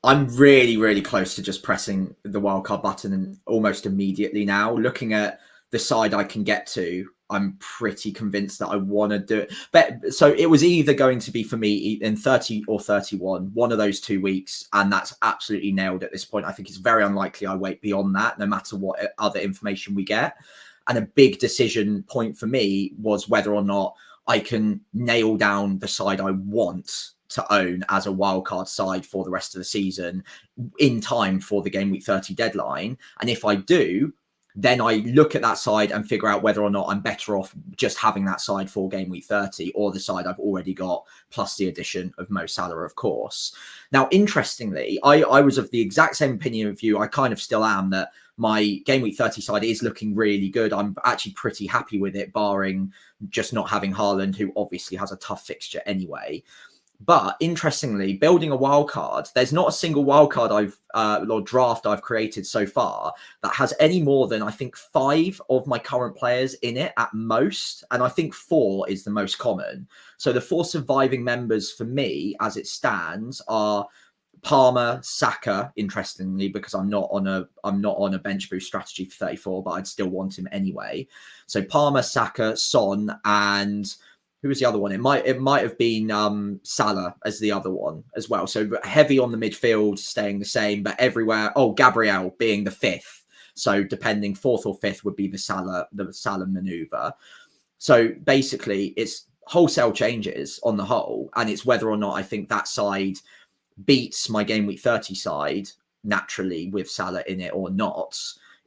I'm really, really close to just pressing the wildcard button and almost immediately now. Looking at the side I can get to, I'm pretty convinced that I want to do it. But so it was either going to be for me in 30 or 31, one of those 2 weeks, and that's absolutely nailed at this point. I think it's very unlikely I wait beyond that, no matter what other information we get. And a big decision point for me was whether or not I can nail down the side I want to own as a wildcard side for the rest of the season in time for the Game Week 30 deadline. And if I do, then I look at that side and figure out whether or not I'm better off just having that side for game week 30 or the side I've already got, plus the addition of Mo Salah, of course. Now, interestingly, I was of the exact same opinion of you. I kind of still am, that my game week 30 side is looking really good. I'm actually pretty happy with it, barring just not having Haaland, who obviously has a tough fixture anyway. But interestingly, building a wild card, there's not a single wild card or draft I've created so far that has any more than, I think, 5 of my current players in it at most. And I think 4 is the most common. So the 4 surviving members for me, as it stands, are Palmer, Saka, interestingly, because I'm not on a bench boost strategy for 34, but I'd still want him anyway. So Palmer, Saka, Son, and who was the other one? It might have been Salah as the other one as well. So heavy on the midfield, staying the same, but everywhere. Oh, Gabriel being the 5th. So depending, 4th or 5th would be the Salah maneuver. So basically, it's wholesale changes on the whole, and it's whether or not I think that side beats my game week 30 side naturally with Salah in it or not.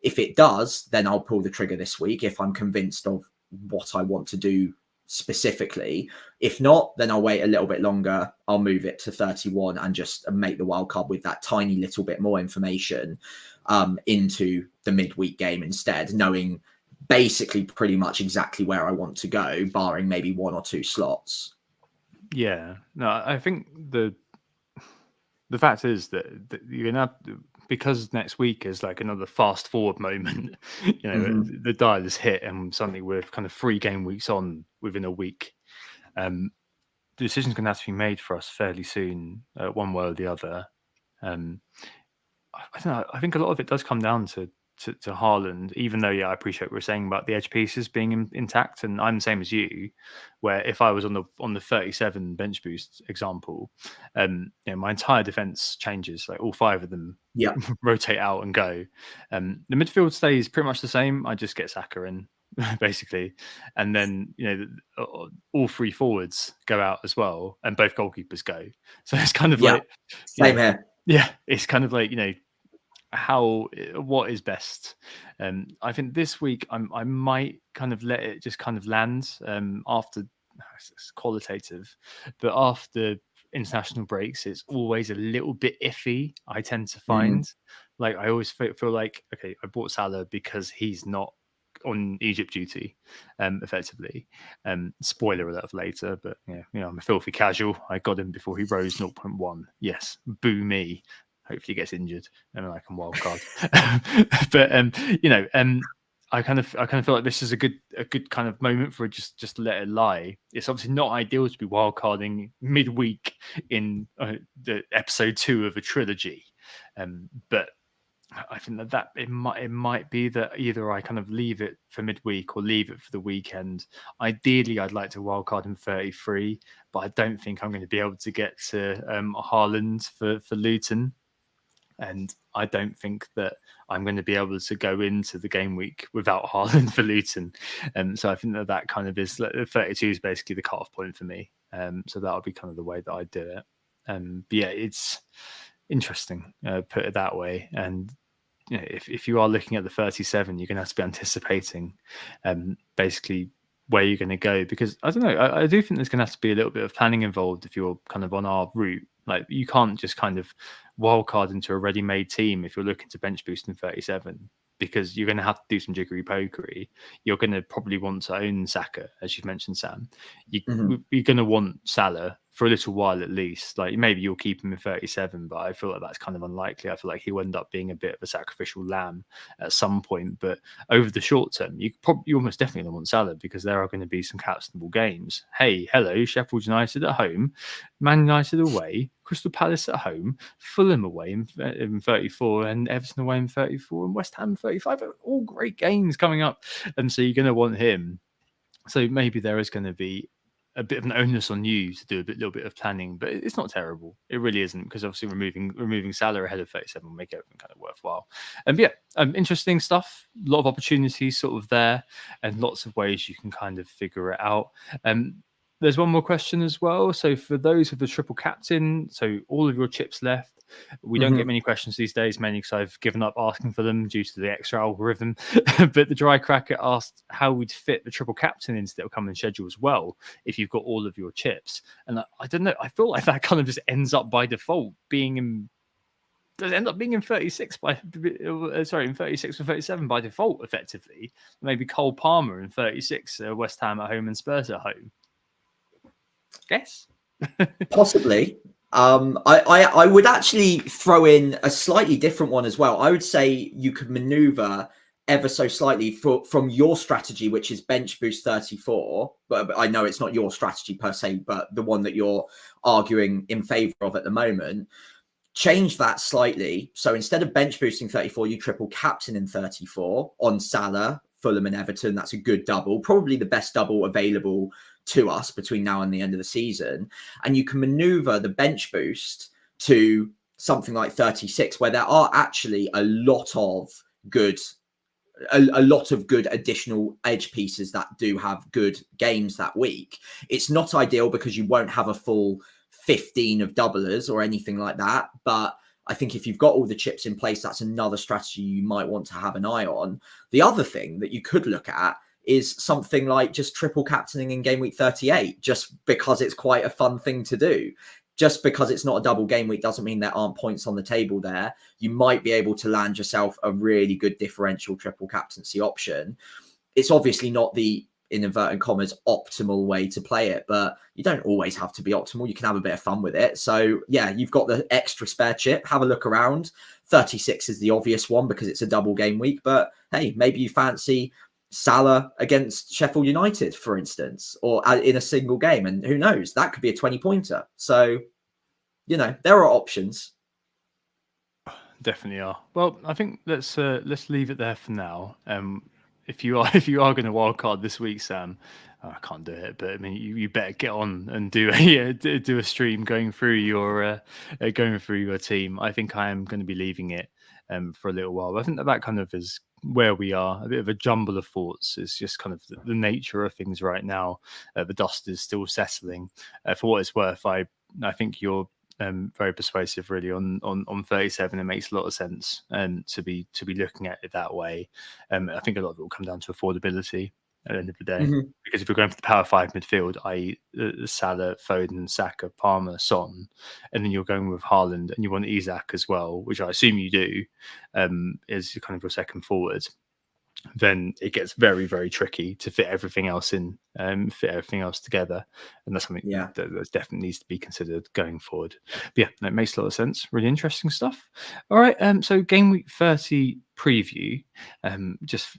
If it does, then I'll pull the trigger this week if I'm convinced of what I want to do specifically. If not, then I'll wait a little bit longer. I'll move it to 31 and just make the wild card with that tiny little bit more information into the midweek game instead, knowing basically pretty much exactly where I want to go, barring maybe 1 or 2 slots. Yeah, no, I think the fact is that you're gonna have to, because next week is like another fast forward moment. The dial is hit, and suddenly we're kind of 3 game weeks on within a week. The decision's going to have to be made for us fairly soon, one way or the other. I don't know. I think a lot of it does come down to Haaland, even though, I appreciate what we're saying about the edge pieces being intact, and I'm the same as you, where if I was on the 37 bench boost example, my entire defense changes, like all 5 of them rotate out and go. The midfield stays pretty much the same. I just get Saka in basically, and then all 3 forwards go out as well, and both goalkeepers go. So it's kind of like same here. Yeah, it's kind of like what is best. I think this week I might kind of let it just kind of land after, it's qualitative, but after international breaks it's always a little bit iffy. I tend to find like I always feel like, okay, I bought Salah because he's not on Egypt duty, effectively. Spoiler alert for later, but I'm a filthy casual. I got him before he rose 0.1. Yes, boo me. Hopefully he gets injured and then I can wildcard. But I kind of feel like this is a good kind of moment for just let it lie. It's obviously not ideal to be wildcarding midweek in the episode 2 of a trilogy, but I think that it might be that either I kind of leave it for midweek or leave it for the weekend. Ideally, I'd like to wildcard in 33, but I don't think I'm going to be able to get to Haaland for Luton. And I don't think that I'm going to be able to go into the game week without Haaland for Luton. So I think that kind of is, 32 is basically the cut-off point for me. So that'll be kind of the way that I do it. But yeah, it's interesting, put it that way. And if you are looking at the 37, you're going to have to be anticipating basically where you're going to go, because I don't know, I do think there's going to have to be a little bit of planning involved if you're kind of on our route. Like, you can't just kind of wildcard into a ready-made team if you're looking to bench boost in 37, because you're going to have to do some jiggery pokery. You're going to probably want to own Saka, as you've mentioned, Sam. You're going to want Salah for a little while at least. Like, maybe you'll keep him in 37, but I feel like that's kind of unlikely. I feel like he'll end up being a bit of a sacrificial lamb at some point. But over the short term, you almost definitely don't want Salah, because there are going to be some captainable games. Hey, hello, Sheffield United at home, Man United away, Crystal Palace at home, Fulham away in 34, and Everton away in 34, and West Ham 35. All great games coming up. And so you're going to want him. So maybe there is going to be a bit of an onus on you to do a little bit of planning, but it's not terrible. It really isn't, because obviously removing Salah ahead of 37 will make everything kind of worthwhile. Interesting stuff. A lot of opportunities sort of there, and lots of ways you can kind of figure it out. There's one more question as well. So for those with the triple captain, so all of your chips left, we don't get many questions these days, mainly because I've given up asking for them due to the extra algorithm. But the dry cracker asked how we'd fit the triple captain into the upcoming schedule as well if you've got all of your chips. And I don't know, I feel like that kind of just ends up by default being in. Does it end up being in 36 in 36 or 37 by default, effectively? Maybe Cole Palmer in 36, West Ham at home and Spurs at home. Guess. Possibly. I would actually throw in a slightly different one as well. I would say you could maneuver ever so slightly from your strategy, which is bench boost 34. But I know it's not your strategy per se, but the one that you're arguing in favor of at the moment. Change that slightly. So instead of bench boosting 34, you triple captain in 34 on Salah, Fulham and Everton. That's a good double, probably the best double available to us between now and the end of the season. And you can maneuver the bench boost to something like 36, where there are actually a lot of good additional edge pieces that do have good games that week. It's not ideal because you won't have a full 15 of doublers or anything like that. But I think if you've got all the chips in place, that's another strategy you might want to have an eye on. The other thing that you could look at is something like just triple captaining in game week 38, just because it's quite a fun thing to do. Just because it's not a double game week doesn't mean there aren't points on the table there. You might be able to land yourself a really good differential triple captaincy option. It's obviously not the, in inverted commas, optimal way to play it, but you don't always have to be optimal. You can have a bit of fun with it. So yeah, you've got the extra spare chip. Have a look around. 36 is the obvious one because it's a double game week, but hey, maybe you fancy Salah against Sheffield United, for instance, or in a single game. And who knows, that could be a 20-pointer. So, you know, there are options. Definitely are. Well, I think let's leave it there for now. If you are going to wildcard this week, Sam, I can't do it, but I mean, you better get on and do a stream going through your team. I think I am going to be leaving it for a little while. I think that kind of is where we are. A bit of a jumble of thoughts. It's just kind of the nature of things right now. The dust is still settling. For what it's worth, I think you're very persuasive, really, on 37. It makes a lot of sense to be looking at it that way. I think a lot of it will come down to affordability at the end of the day, because if you're going for the power 5 midfield, i.e. Salah, Foden, Saka, Palmer, Son, and then you're going with Haaland and you want Isak as well, which I assume you do, is kind of your second forward, then it gets very, very tricky to fit everything else in, fit everything else together. And that's something that definitely needs to be considered going forward. But yeah, that makes a lot of sense. Really interesting stuff. All right. So game week 30 preview, just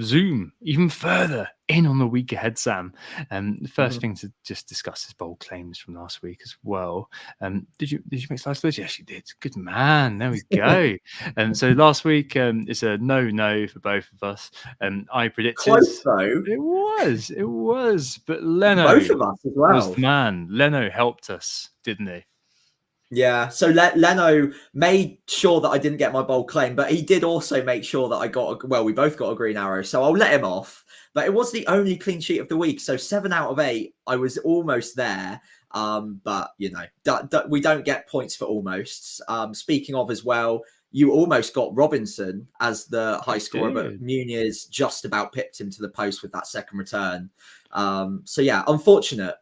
zoom even further in on the week ahead, Sam. The first thing to just discuss is bold claims from last week as well. Did you make last list? Yes, you did. Good man. There we go. So last week is a no for both of us. I predicted Close though. It was, but Leno, both of us as well, was the man. Leno helped us, didn't he? Yeah, so Leno made sure that I didn't get my bold claim, but he did also make sure that I got we both got a green arrow, so I'll let him off. But it was the only clean sheet of the week, so 7 out of 8, I was almost there. But you know, we don't get points for almosts. Speaking of as well, you almost got Robinson as the high scorer, but Muniz just about pipped him to the post with that second return. So yeah, unfortunate.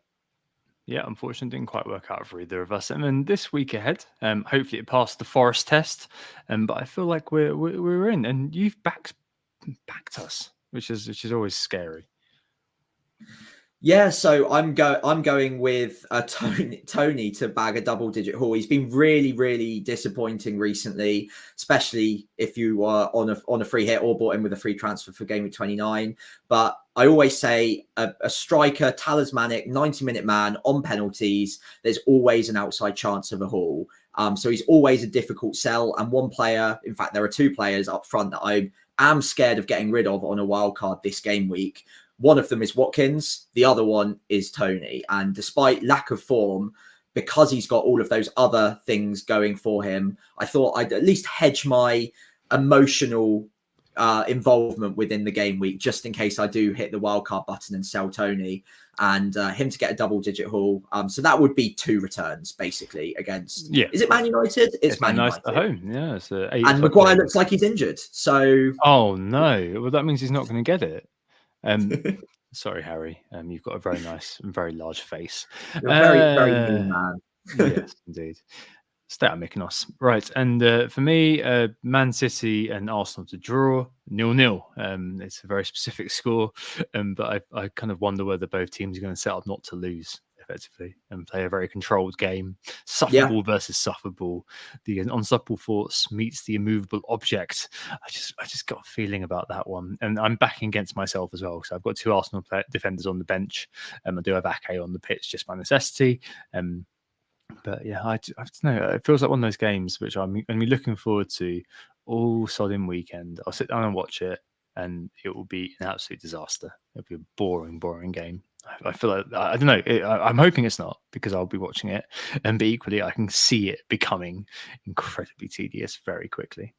Yeah, unfortunately, didn't quite work out for either of us. And then this week ahead, hopefully it passed the Forest test. But I feel like we're in, and you've backed us, which is always scary. Yeah, so I'm going with Tony to bag a double-digit haul. He's been really, really disappointing recently, especially if you are on a free hit or bought in with a free transfer for game week 29. But I always say a striker, talismanic, 90-minute man on penalties, there's always an outside chance of a haul. So he's always a difficult sell. And one player, in fact, there are 2 players up front that I am scared of getting rid of on a wild card this game week. One of them is Watkins. The other one is Tony. And despite lack of form, because he's got all of those other things going for him, I thought I'd at least hedge my emotional involvement within the game week, just in case I do hit the wildcard button and sell Tony, and him to get a double-digit haul. So that would be 2 returns basically against. Yeah. Is it Man United? It's Man nice United at home. Yeah. It's and Maguire looks like he's injured. So oh no, well that means he's not going to get it. Sorry, Harry. You've got a very nice and very large face. You're a very mean man. Yes, indeed. Stay out of Mykonos. Right. And for me, Man City and Arsenal to draw 0-0. It's a very specific score. But I kind of wonder whether both teams are going to set up not to lose effectively and play a very controlled game. Sufferable versus sufferable. The unstoppable force meets the immovable object. I just got a feeling about that one. And I'm backing against myself as well. So I've got 2 Arsenal defenders on the bench. I do have Ake on the pitch just by necessity. But yeah, I don't know. It feels like one of those games which I'm going to be looking forward to all sodding weekend. I'll sit down and watch it, and it will be an absolute disaster. It'll be a boring game. I feel like I don't know. I'm hoping it's not, because I'll be watching it, and but equally I can see it becoming incredibly tedious very quickly.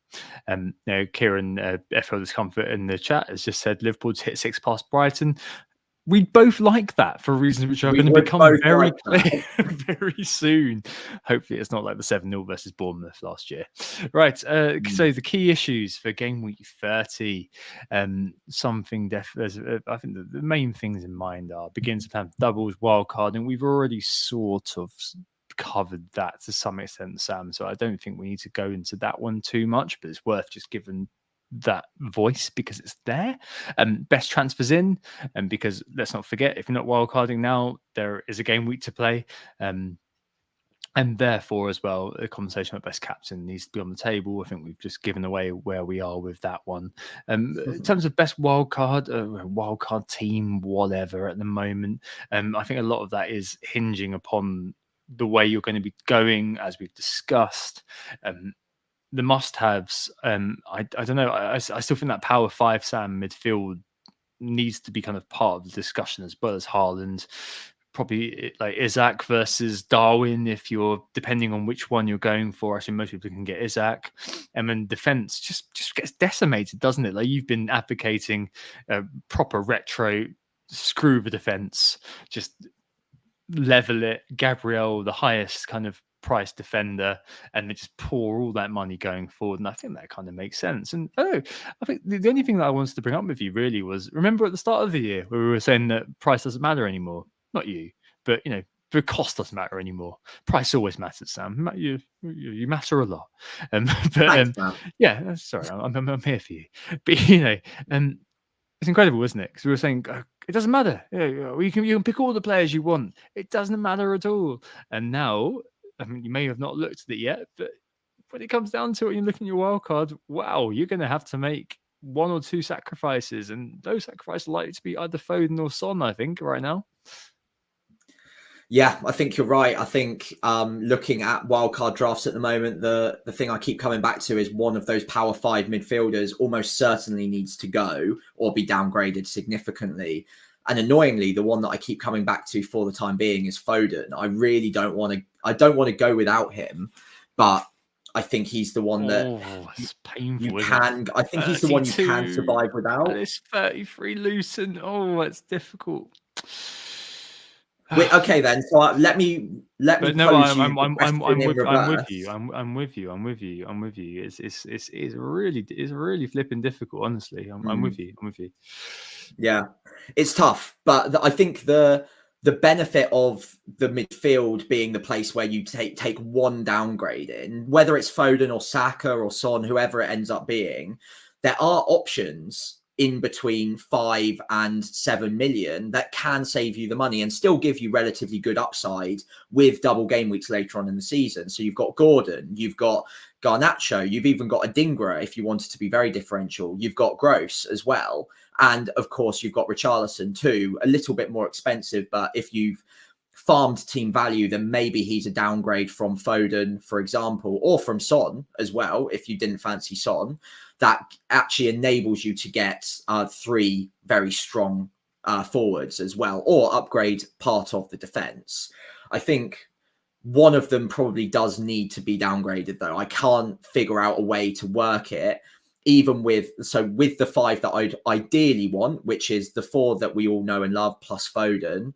Kieran FPL Discomfort in the chat has just said Liverpool to hit 6 past Brighton. We both like that for reasons which are going to become very clear very soon. Hopefully, it's not like the 7-0 versus Bournemouth last year. Right. So the key issues for game week 30. I think the main things in mind are begin to plan doubles, wildcard, and we've already sort of covered that to some extent, Sam. So I don't think we need to go into that one too much, but it's worth just giving that voice because it's there. Best transfers in, and because let's not forget, if you're not wildcarding now, there is a game week to play, and therefore as well the conversation about best captain needs to be on the table. I think we've just given away where we are with that one. In terms of best wildcard team, whatever at the moment, I think a lot of that is hinging upon the way you're going to be going, as we've discussed. The must-haves, I don't know. I still think that power 5 Sam midfield needs to be kind of part of the discussion, as well as Haaland. Probably like Isaac versus Darwin, if you're depending on which one you're going for. Actually, most people can get Isaac, and then defense just gets decimated, doesn't it? Like you've been advocating a proper retro screw the defense, just level it. Gabriel, the highest kind of price defender, and they just pour all that money going forward, and I think that kind of makes sense. And I think the only thing that I wanted to bring up with you really was, remember at the start of the year where we were saying that price doesn't matter anymore? Not you, but the cost doesn't matter anymore. Price always matters, Sam. You matter a lot. Thanks, yeah, sorry, I'm here for you. But it's incredible, isn't it? Because we were saying it doesn't matter. You can pick all the players you want. It doesn't matter at all. And now, I mean, you may have not looked at it yet, but when it comes down to it, you're looking at your wild card. Wow, you're going to have to make 1 or 2 sacrifices, and those sacrifices are likely to be either Foden or Son, I think, right now. Yeah, I think you're right. I think looking at wildcard drafts at the moment, the thing I keep coming back to is one of those power 5 midfielders almost certainly needs to go or be downgraded significantly. And annoyingly, the one that I keep coming back to for the time being is Foden. I really don't want to go without him, but I think he's the one that it's painful, you can. I think he's the one you can survive without. And it's 33 loose, and it's difficult. Wait, okay then. So let me. But no, I'm with you. I'm with you. It's really flipping difficult. Honestly, I'm with you. Yeah, it's tough, but I think the benefit of the midfield being the place where you take one downgrade in, whether it's Foden or Saka or Son, whoever it ends up being, there are options in between 5 and 7 million that can save you the money and still give you relatively good upside with double game weeks later on in the season. So you've got Gordon, you've got Garnacho, you've even got Adingra if you wanted to be very differential. You've got Gross as well. And of course, you've got Richarlison too, a little bit more expensive. But if you've farmed team value, then maybe he's a downgrade from Foden, for example, or from Son as well, if you didn't fancy Son. That actually enables you to get 3 very strong forwards as well, or upgrade part of the defense. I think one of them probably does need to be downgraded, though. I can't figure out a way to work it even with the 5 that I'd ideally want, which is the 4 that we all know and love plus Foden,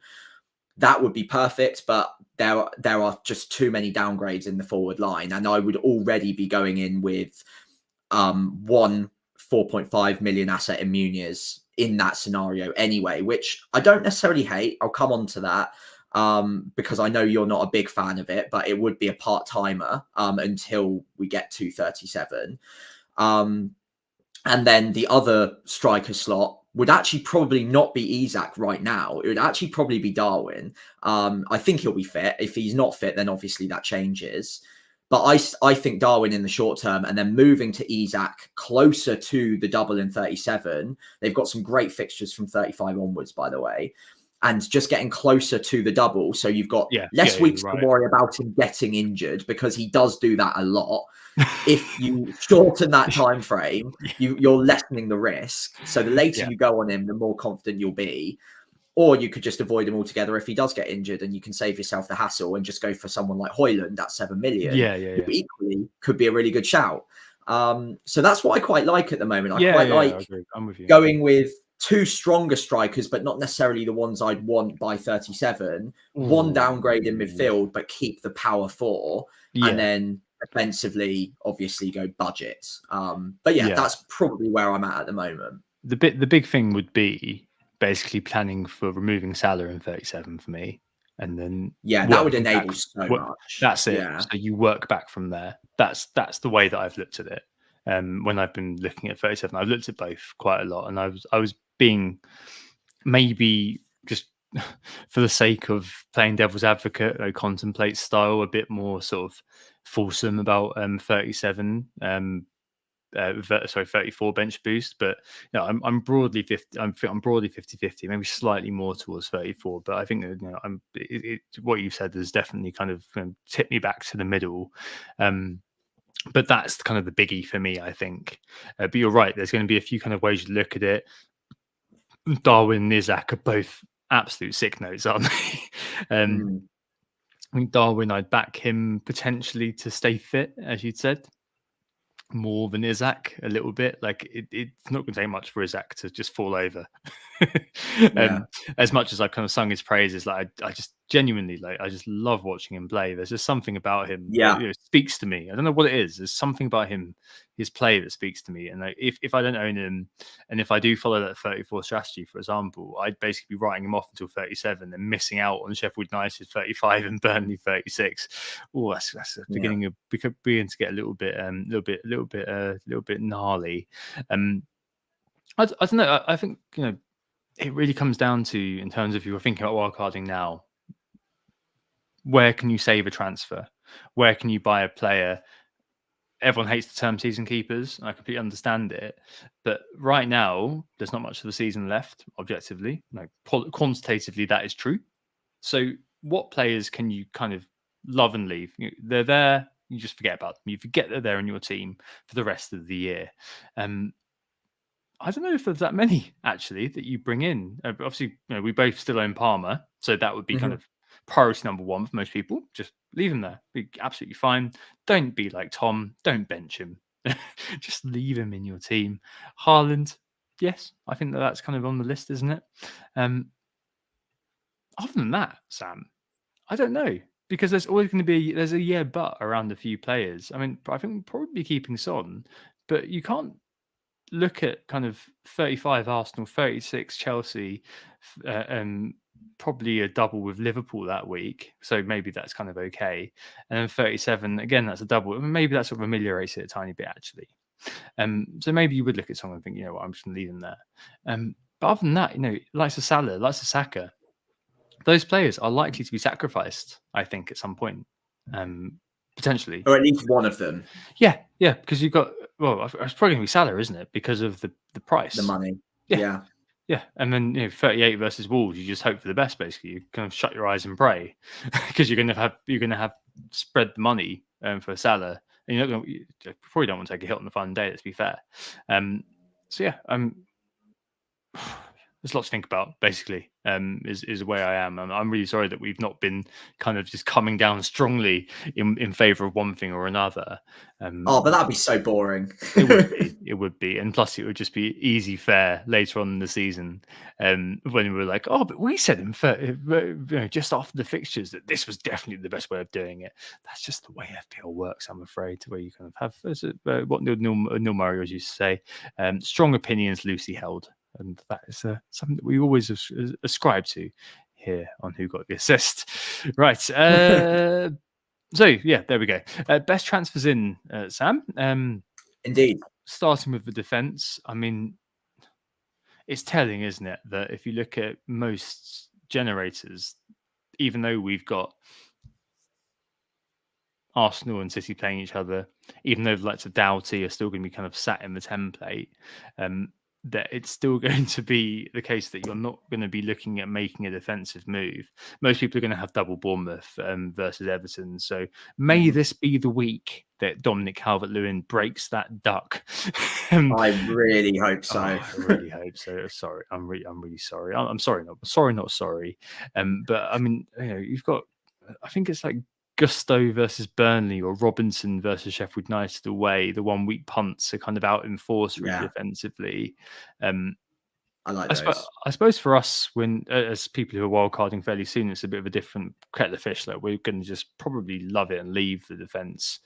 that would be perfect. But there are just too many downgrades in the forward line, and I would already be going in with one 4.5 million asset in Muniz in that scenario anyway, which I don't necessarily hate. I'll come on to that because I know you're not a big fan of it, but it would be a part-timer until we get to 37. And then the other striker slot would actually probably not be Isak right now. It would actually probably be Darwin. I think he'll be fit. If he's not fit, then obviously that changes. But I think Darwin in the short term, and then moving to Isak closer to the double in 37. They've got some great fixtures from 35 onwards, by the way. And just getting closer to the double. So you've got less weeks to worry about him getting injured, because he does do that a lot. If you shorten that time frame, you're lessening the risk. So the later you go on him, the more confident you'll be. Or you could just avoid him altogether if he does get injured, and you can save yourself the hassle and just go for someone like Højlund at 7 million. Who equally could be a really good shout. So that's what I quite like at the moment. I quite like I'm with you. Going with 2 stronger strikers, but not necessarily the ones I'd want by 37. One downgrade in midfield, but keep the power 4. And then offensively, obviously go budget. But that's probably where I'm at the moment. The big thing would be basically planning for removing Salah in 37 for me, and then that would enable so much. That's it. So you work back from there. That's the way that I've looked at it. When I've been looking at 37, I've looked at both quite a lot, and I was being maybe just for the sake of playing devil's advocate, contemplate style, a bit more sort of fulsome about 37. 34 bench boost, but I'm broadly 50. I'm broadly 50-50, maybe slightly more towards 34. But I think what you've said has definitely kind of tipped me back to the middle. But that's kind of the biggie for me, I think. But you're right. There's going to be a few kind of ways you look at it. Darwin and Isak are both absolute sick notes, aren't they? I think Darwin, I'd back him potentially to stay fit, as you'd said, more than Isak a little bit. Like it's not going to take much for Isak to just fall over. As much as I've kind of sung his praises, like I just genuinely I just love watching him play. There's just something about him that speaks to me. I don't know what it is. There's something about him, his play, that speaks to me. And if I don't own him, and if I do follow that 34 strategy, for example, I'd basically be writing him off until 37 and missing out on Sheffield United 35 and Burnley 36. Oh, that's the beginning of beginning to get a little bit gnarly. I don't know. I think it really comes down to, in terms of you were thinking about wildcarding now, where can you save a transfer? Where can you buy a player? Everyone hates the term season keepers. I completely understand it. But right now, there's not much of the season left, objectively. Quantitatively, that is true. So what players can you kind of love and leave? They're there, you just forget about them. You forget they're there in your team for the rest of the year. I don't know if there's that many actually that you bring in. Obviously, we both still own Palmer, so that would be kind of priority number 1 for most people. Just leave him there, be absolutely fine. Don't be like Tom. Don't bench him. Just leave him in your team. Haaland, yes, I think that's kind of on the list, isn't it? Other than that, Sam, I don't know, because there's always going to be a but around a few players. I mean, I think we're probably keeping Son, but you can't look at kind of 35 Arsenal, 36 Chelsea, probably a double with Liverpool that week. So maybe that's kind of okay. And then 37, again, that's a double. Maybe that sort of ameliorates it a tiny bit, actually. So maybe you would look at someone and think, what, I'm just going to leave them there. But other than that, likes of Salah, likes of Saka, those players are likely to be sacrificed, I think, at some point. Potentially, or at least one of them. Yeah, because you've got, it's probably going to be Salah, isn't it? Because of the price, the money. Yeah. And then 38 versus Wolves, you just hope for the best. Basically, you kind of shut your eyes and pray, because you're going to have spread the money for Salah, and you probably don't want to take a hit on the final day. Let's be fair. there's lots to think about, basically, is the way I am. I'm really sorry that we've not been kind of just coming down strongly in favour of one thing or another. Oh, but that'd be so boring. It would be. It would be. And plus, it would just be easy fare later on in the season when we were like, oh, but we said just after the fixtures that this was definitely the best way of doing it. That's just the way FPL works, I'm afraid, where you kind of have, what Neil Murray used to say, strong opinions loosely held. And that is something that we always ascribe to here on Who Got the Assist. Right. So, yeah, there we go. Best transfers in, Sam. Indeed. Starting with the defence, I mean, it's telling, isn't it, that if you look at most generators, even though we've got Arsenal and City playing each other, even though the likes of Doughty are still going to be kind of sat in the template, that it's still going to be the case that you're not going to be looking at making a defensive move. Most people are going to have double Bournemouth versus Everton. So may this be the week that Dominic Calvert-Lewin breaks that duck. I really hope so. I really hope so. Sorry, I'm really sorry. I'm sorry, not sorry. But I mean, you've got, I think it's like Gusto versus Burnley or Robinson versus Sheffield United away. The 1 week punts are kind of out in force really defensively. I like those. I suppose for us, when as people who are wildcarding fairly soon, it's a bit of a different kettle of fish. Like we're going to just probably love it and leave the defence.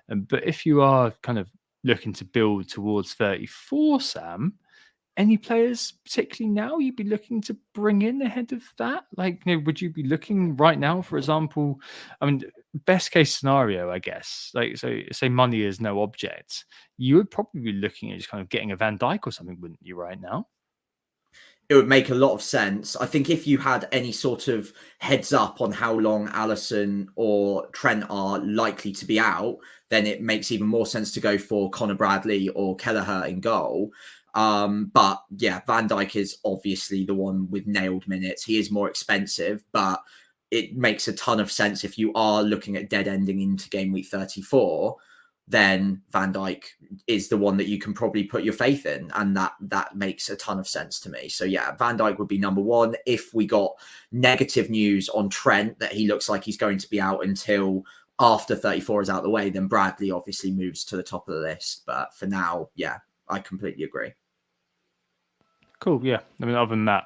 But if you are kind of looking to build towards 34, Sam, any players particularly now you'd be looking to bring in ahead of that? Like, would you be looking right now, for example? I mean, best case scenario, I guess. Like, so say money is no object, you would probably be looking at just kind of getting a Van Dijk or something, wouldn't you? Right now, it would make a lot of sense. I think if you had any sort of heads up on how long Alisson or Trent are likely to be out, then it makes even more sense to go for Connor Bradley or Kelleher in goal. But yeah, Van Dijk is obviously the one with nailed minutes. He is more expensive, but it makes a ton of sense if you are looking at dead ending into game week 34, then Van Dijk is the one that you can probably put your faith in. And that makes a ton of sense to me. So yeah, Van Dijk would be number one. If we got negative news on Trent that he looks like he's going to be out until after 34 is out of the way, then Bradley obviously moves to the top of the list. But for now, yeah, I completely agree. Cool. Yeah. I mean, other than that,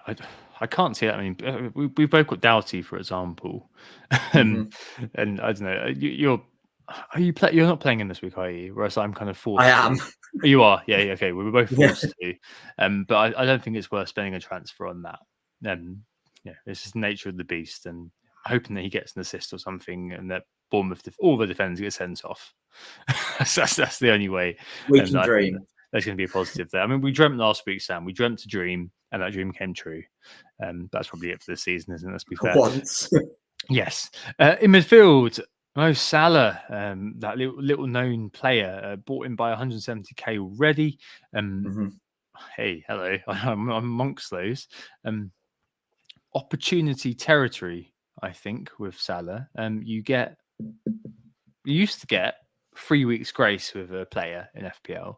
I can't see that. I mean, we both got Doughty, for example, and I don't know. You're not playing in this week, are you? Whereas I'm kind of forced. I am. You are. Yeah. Okay. We were both forced to. But I don't think it's worth spending a transfer on that. Yeah, it's just the nature of the beast, and hoping that he gets an assist or something, and that Bournemouth, all the defenders get sent off. that's the only way. We can dream. There's going to be a positive there. I mean, we dreamt last week, Sam. We dreamt a dream, and that dream came true. That's probably it for this season, isn't it? Let's be fair. Once. Yes. In midfield, Mo Salah, that little known player, bought in by 170k already. Hey, hello. I'm amongst those. Opportunity territory, I think, with Salah. You used to get 3 weeks grace with a player in FPL.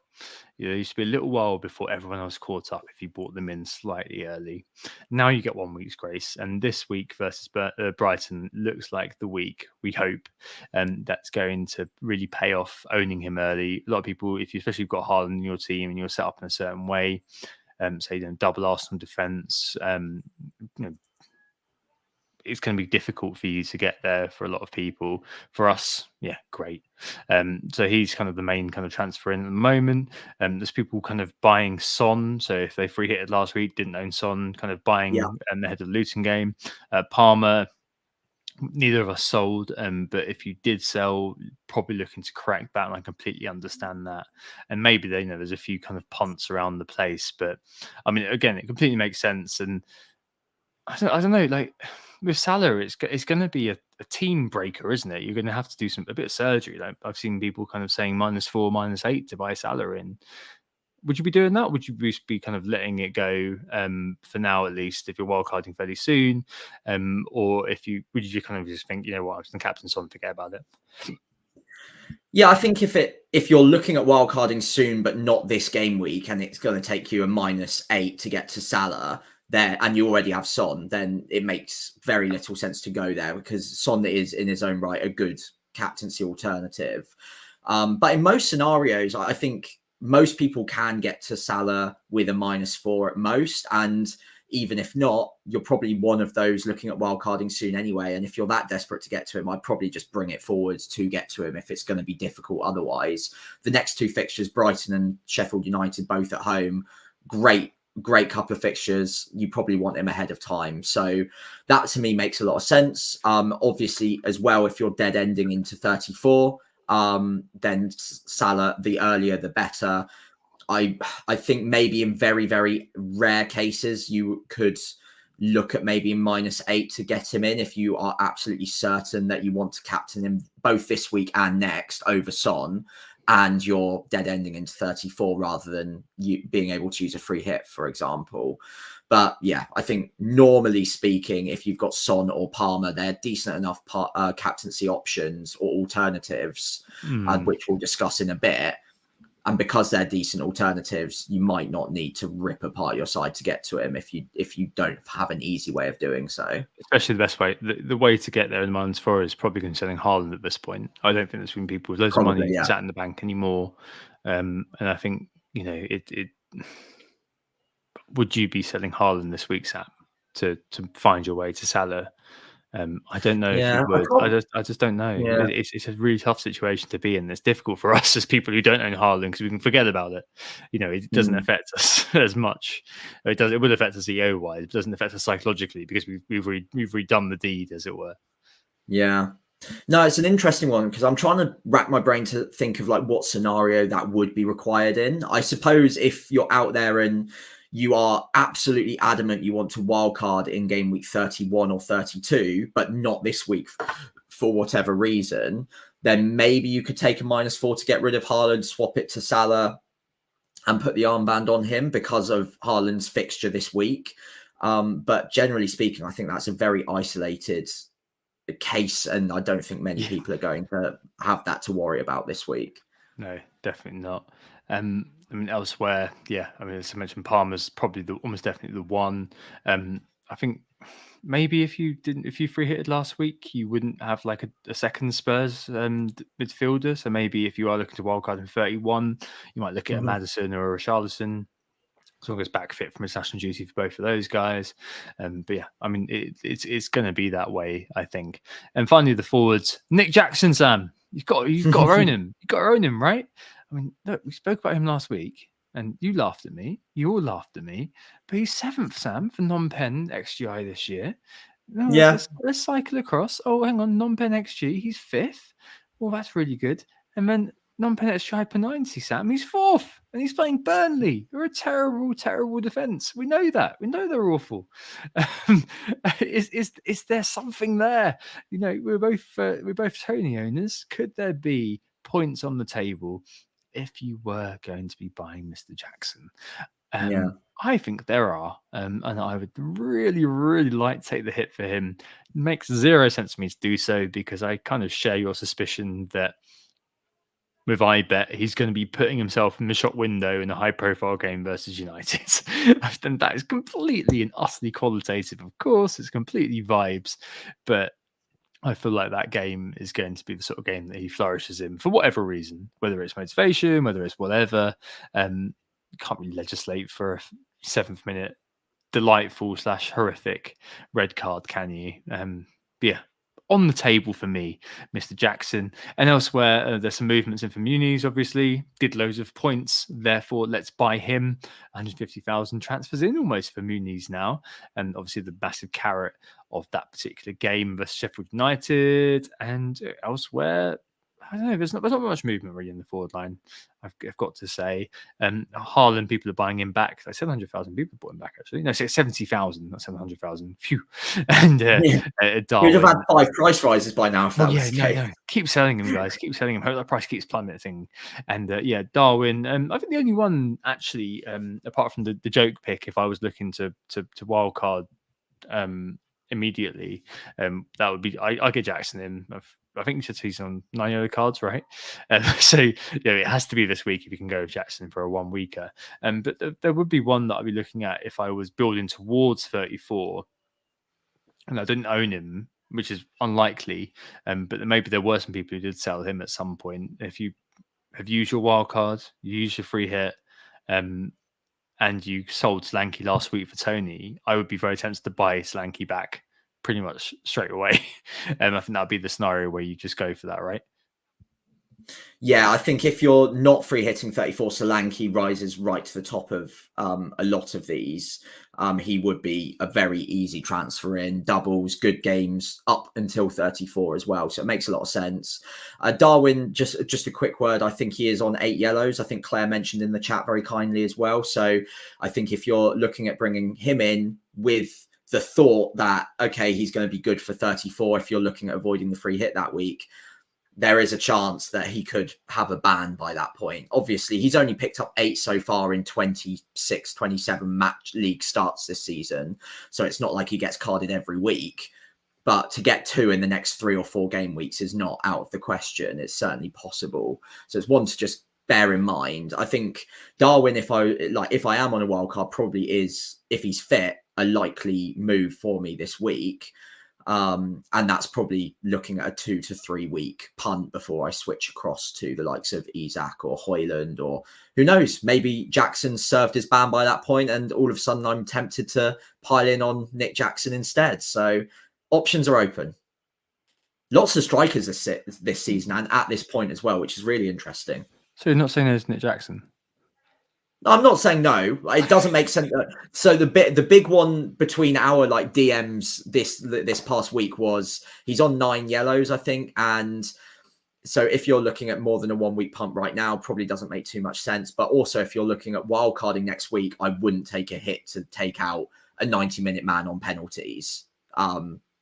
There used to be a little while before everyone else caught up if you bought them in slightly early. Now you get 1 week's grace, and this week versus Brighton looks like the week, we hope, that's going to really pay off owning him early. A lot of people, if you especially got Haaland in your team and you're set up in a certain way, say double Arsenal defence, it's going to be difficult for you to get there for a lot of people. For us, yeah, great. So he's kind of the main kind of transfer in at the moment. There's people kind of buying Son. So if they free hitted last week, didn't own Son, kind of buying ahead of the Luton game. Palmer, neither of us sold. But if you did sell, probably looking to correct that, and I completely understand that. And maybe there's a few kind of punts around the place, but I mean, again, it completely makes sense. And I don't know, like with Salah, it's going to be a team breaker, isn't it? You're going to have to do a bit of surgery. Like I've seen people kind of saying -4, -8 to buy Salah in. Would you be doing that? Would you be kind of letting it go for now, at least, if you're wildcarding fairly soon? Or would you kind of just think, you know what, I'm just the captain, so forget about it? Yeah, I think if you're looking at wildcarding soon, but not this game week, and it's going to take you a -8 to get to Salah, there and you already have Son, then it makes very little sense to go there, because Son is in his own right a good captaincy alternative. But in most scenarios, I think most people can get to Salah with a -4 at most. And even if not, you're probably one of those looking at wildcarding soon anyway. And if you're that desperate to get to him, I'd probably just bring it forward to get to him if it's going to be difficult otherwise. The next two fixtures, Brighton and Sheffield United, both at home, great couple of fixtures. You probably want him ahead of time. So that to me makes a lot of sense. Obviously, as well, if you're dead ending into 34, then Salah, the earlier the better. I think maybe in very, very rare cases, you could look at maybe -8 to get him in if you are absolutely certain that you want to captain him both this week and next over Son, and you're dead ending into 34 rather than you being able to use a free hit, for example. But yeah, I think normally speaking, if you've got Son or Palmer, they're decent enough captaincy options or alternatives, which we'll discuss in a bit. And because they're decent alternatives, you might not need to rip apart your side to get to him if you don't have an easy way of doing so. Especially the best way, the way to get there in -4 is probably considering Haaland at this point. I don't think there's been people with loads of money sat in the bank anymore. And I think, it would you be selling Haaland this week, Sam, to find your way to Salah? I don't know if you would. I just don't know. Yeah. It's a really tough situation to be in. It's difficult for us as people who don't own Haaland because we can forget about it. It doesn't affect us as much. It does. It will affect us EO wise. It doesn't affect us psychologically because we've redone the deed, as it were. Yeah. No, it's an interesting one because I'm trying to rack my brain to think of like what scenario that would be required in. I suppose if you're out there and you are absolutely adamant you want to wildcard in game week 31 or 32, but not this week for whatever reason, then maybe you could take a -4 to get rid of Haaland, swap it to Salah, and put the armband on him because of Haaland's fixture this week. But generally speaking, I think that's a very isolated case, and I don't think many people are going to have that to worry about this week. No, definitely not. Elsewhere, as I mentioned, Palmer's probably almost definitely the one. I think maybe if you free hitted last week, you wouldn't have like a second Spurs midfielder. So maybe if you are looking to wildcard in 31, you might look at a Maddison or a Richarlison. As long as back fit from international duty for both of those guys. But yeah, it's going to be that way, I think. And finally, the forwards, Nick Jackson, Sam. You've got to own him. You've got to own him, right? Look, we spoke about him last week, and you laughed at me. You all laughed at me. But he's 7th, Sam, for non-pen XGI this year. No, let's cycle across. Oh, hang on, non-pen XG, he's 5th. Well, that's really good. And then non-pen XGI per 90, Sam, he's 4th. And he's playing Burnley. They're a terrible, terrible defence. We know that. We know they're awful. Is there something there? We're both Tony owners. Could there be points on the table if you were going to be buying Mr. Jackson? I think there are, and I would really, really like to take the hit for him. It makes zero sense to me to do so because I kind of share your suspicion that with iBet, he's going to be putting himself in the shop window in a high-profile game versus United. And that is completely and utterly qualitative, of course. It's completely vibes. But I feel like that game is going to be the sort of game that he flourishes in for whatever reason, whether it's motivation, whether it's whatever. You can't really legislate for a 7th minute delightful / horrific red card, can you? Yeah. On the table for me, Mr. Jackson. And elsewhere, there's some movements in for Muniz, obviously. Did loads of points. Therefore, let's buy him. 150,000 transfers in almost for Muniz now. And obviously the massive carrot of that particular game versus Sheffield United. And elsewhere, I don't know, there's not much movement really in the forward line, I've got to say. Haaland, people are buying him back. Like 700,000 people bought him back, actually. No, 70,000, not 700,000. Phew. And Darwin. You'd have had 5 price rises by now if that was the case. No. Keep selling him, guys. Keep selling him. Hope that price keeps plummeting. And Darwin. I think the only one, actually, apart from the joke pick, if I was looking to wildcard immediately, that would be I get Jackson in. I think you said he's on 9 yellow cards, right? So it has to be this week if you can go with Jackson for a 1 weeker. But there would be one that I'd be looking at if I was building towards 34 and I didn't own him, which is unlikely. But maybe there were some people who did sell him at some point. If you have used your wild card, you use your free hit, and you sold Slanky last week for Tony, I would be very tempted to buy Slanky back pretty much straight away. I think that would be the scenario where you just go for that, right? Yeah, I think if you're not free hitting 34, Solanke rises right to the top of a lot of these. He would be a very easy transfer in, doubles, good games up until 34 as well. So it makes a lot of sense. Darwin, just a quick word. I think he is on 8 yellows. I think Claire mentioned in the chat very kindly as well. So I think if you're looking at bringing him in with the thought that, okay, he's going to be good for 34, if you're looking at avoiding the free hit that week, there is a chance that he could have a ban by that point. Obviously, he's only picked up 8 so far in 26, 27 match league starts this season. So it's not like he gets carded every week. But to get 2 in the next 3 or 4 game weeks is not out of the question. It's certainly possible. So it's one to just bear in mind. I think Darwin, if I am on a wild card, probably is, if he's fit, a likely move for me this week. And that's probably looking at a 2 to 3 week punt before I switch across to the likes of Isak or Hoyland, or who knows, maybe Jackson served his ban by that point and all of a sudden I'm tempted to pile in on Nick Jackson instead. So options are open. Lots of strikers this season and at this point as well, which is really interesting. So you're not saying there's Nick Jackson? I'm not saying no. It doesn't make sense. So the big one between our DMs this past week was he's on 9 yellows, I think, and so if you're looking at more than a 1 week pump right now, probably doesn't make too much sense. But also if you're looking at wildcarding next week, I wouldn't take a hit to take out a 90-minute man on penalties.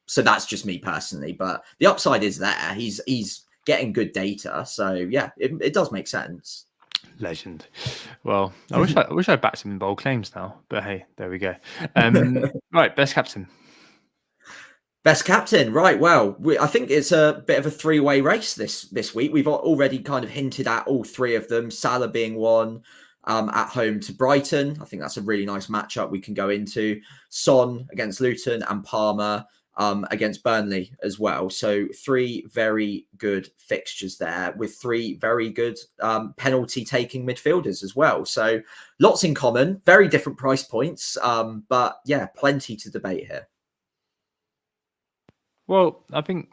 So that's just me personally, but the upside is there. He's getting good data, so yeah, it does make sense. Legend. Well, I wish I backed him in bold claims now, but hey, there we go. Right, best captain. Best captain, right? Well, I think it's a bit of a 3-way race this week. We've already kind of hinted at all 3 of them. Salah being one, at home to Brighton. I think that's a really nice matchup we can go into. Son against Luton and Palmer against Burnley as well. So 3 very good fixtures there with 3 very good penalty taking midfielders as well. So lots in common, very different price points. But yeah, plenty to debate here. Well, I think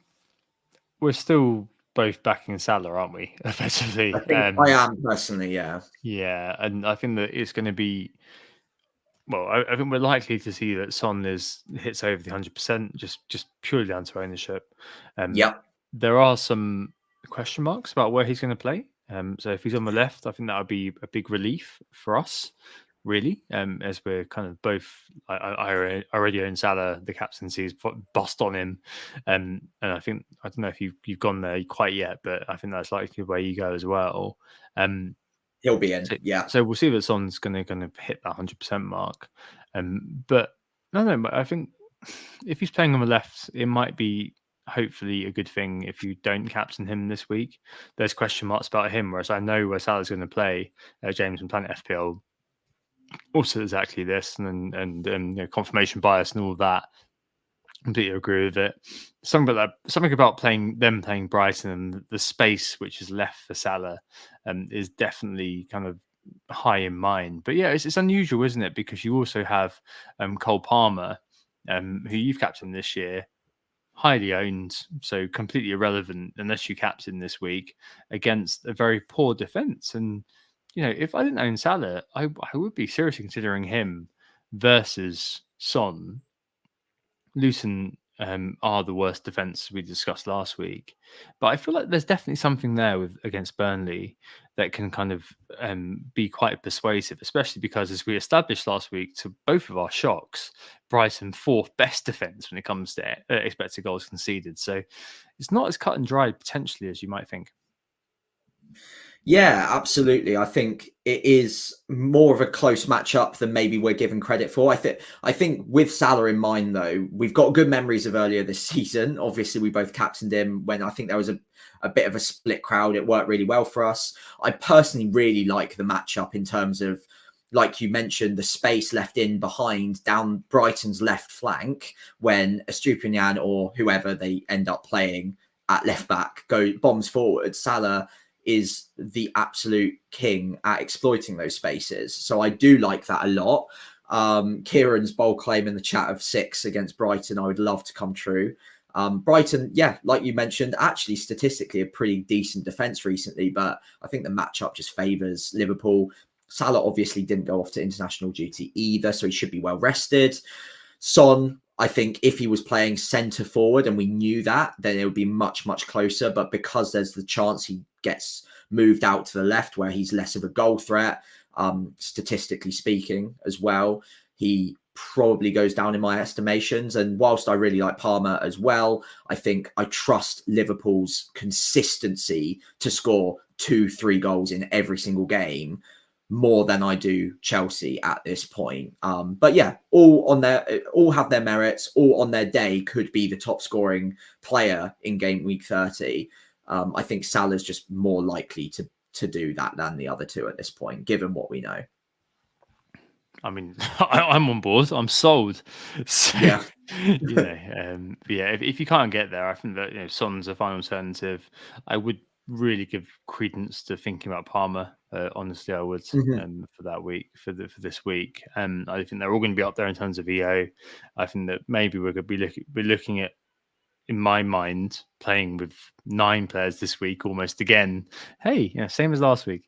we're still both backing Salah, aren't we? Effectively, I think I am personally, yeah. Yeah, and I think that it's going to be. Well, I think we're likely to see that Son hits over the 100%, just purely down to ownership. Yep. There are some question marks about where he's going to play. So if he's on the left, I think that would be a big relief for us, really, as we're kind of both. I already own Salah. The captaincy is bust on him, and I think I don't know if you've gone there quite yet, but I think that's likely where you go as well. He'll be in, yeah. So we'll see that Son's going to hit that 100% mark. But no, I think if he's playing on the left, it might be hopefully a good thing if you don't captain him this week. There's question marks about him, whereas I know where Salah's going to play. James and Planet FPL also exactly this, and confirmation bias and all that. Completely agree with it. Something about playing Brighton and the space which is left for Salah is definitely kind of high in mind. But yeah, it's unusual, isn't it? Because you also have Cole Palmer, who you've captained this year, highly owned, so completely irrelevant unless you captain this week against a very poor defense. And if I didn't own Salah, I would be seriously considering him versus Son. Luton are the worst defence we discussed last week, but I feel like there's definitely something there against Burnley that can kind of be quite persuasive, especially because, as we established last week, to both of our shocks, Brighton 4th best defence when it comes to expected goals conceded. So it's not as cut and dried potentially as you might think. Yeah, absolutely. I think it is more of a close matchup than maybe we're given credit for. I think with Salah in mind, though, we've got good memories of earlier this season. Obviously, we both captained him when I think there was a bit of a split crowd. It worked really well for us. I personally really like the matchup in terms of, like you mentioned, the space left in behind down Brighton's left flank when Estupinian or whoever they end up playing at left back go bombs forward. Salah is the absolute king at exploiting those spaces. So I do like that a lot. Kieran's bold claim in the chat of 6 against Brighton, I would love to come true. Brighton, yeah, like you mentioned, actually statistically a pretty decent defence recently, but I think the matchup just favours Liverpool. Salah obviously didn't go off to international duty either, so he should be well rested. Son, I think if he was playing centre forward and we knew that, then it would be much, much closer. But because there's the chance he gets moved out to the left where he's less of a goal threat, statistically speaking as well, he probably goes down in my estimations. And whilst I really like Palmer as well, I think I trust Liverpool's consistency to score 2-3 goals in every single game more than I do Chelsea at this point. But yeah, all have their merits, all on their day could be the top scoring player in game week 30. I think Salah's just more likely to do that than the other two at this point, given what we know. I mean, I'm on board. I'm sold. So, Yeah. if you can't get there, I think that Son's a fine alternative. I would really give credence to thinking about Palmer. Honestly, I would for that week, for this week. I think they're all going to be up there in terms of EO. I think that maybe we're going to be looking at, in my mind, playing with 9 players this week almost again. Hey, same as last week.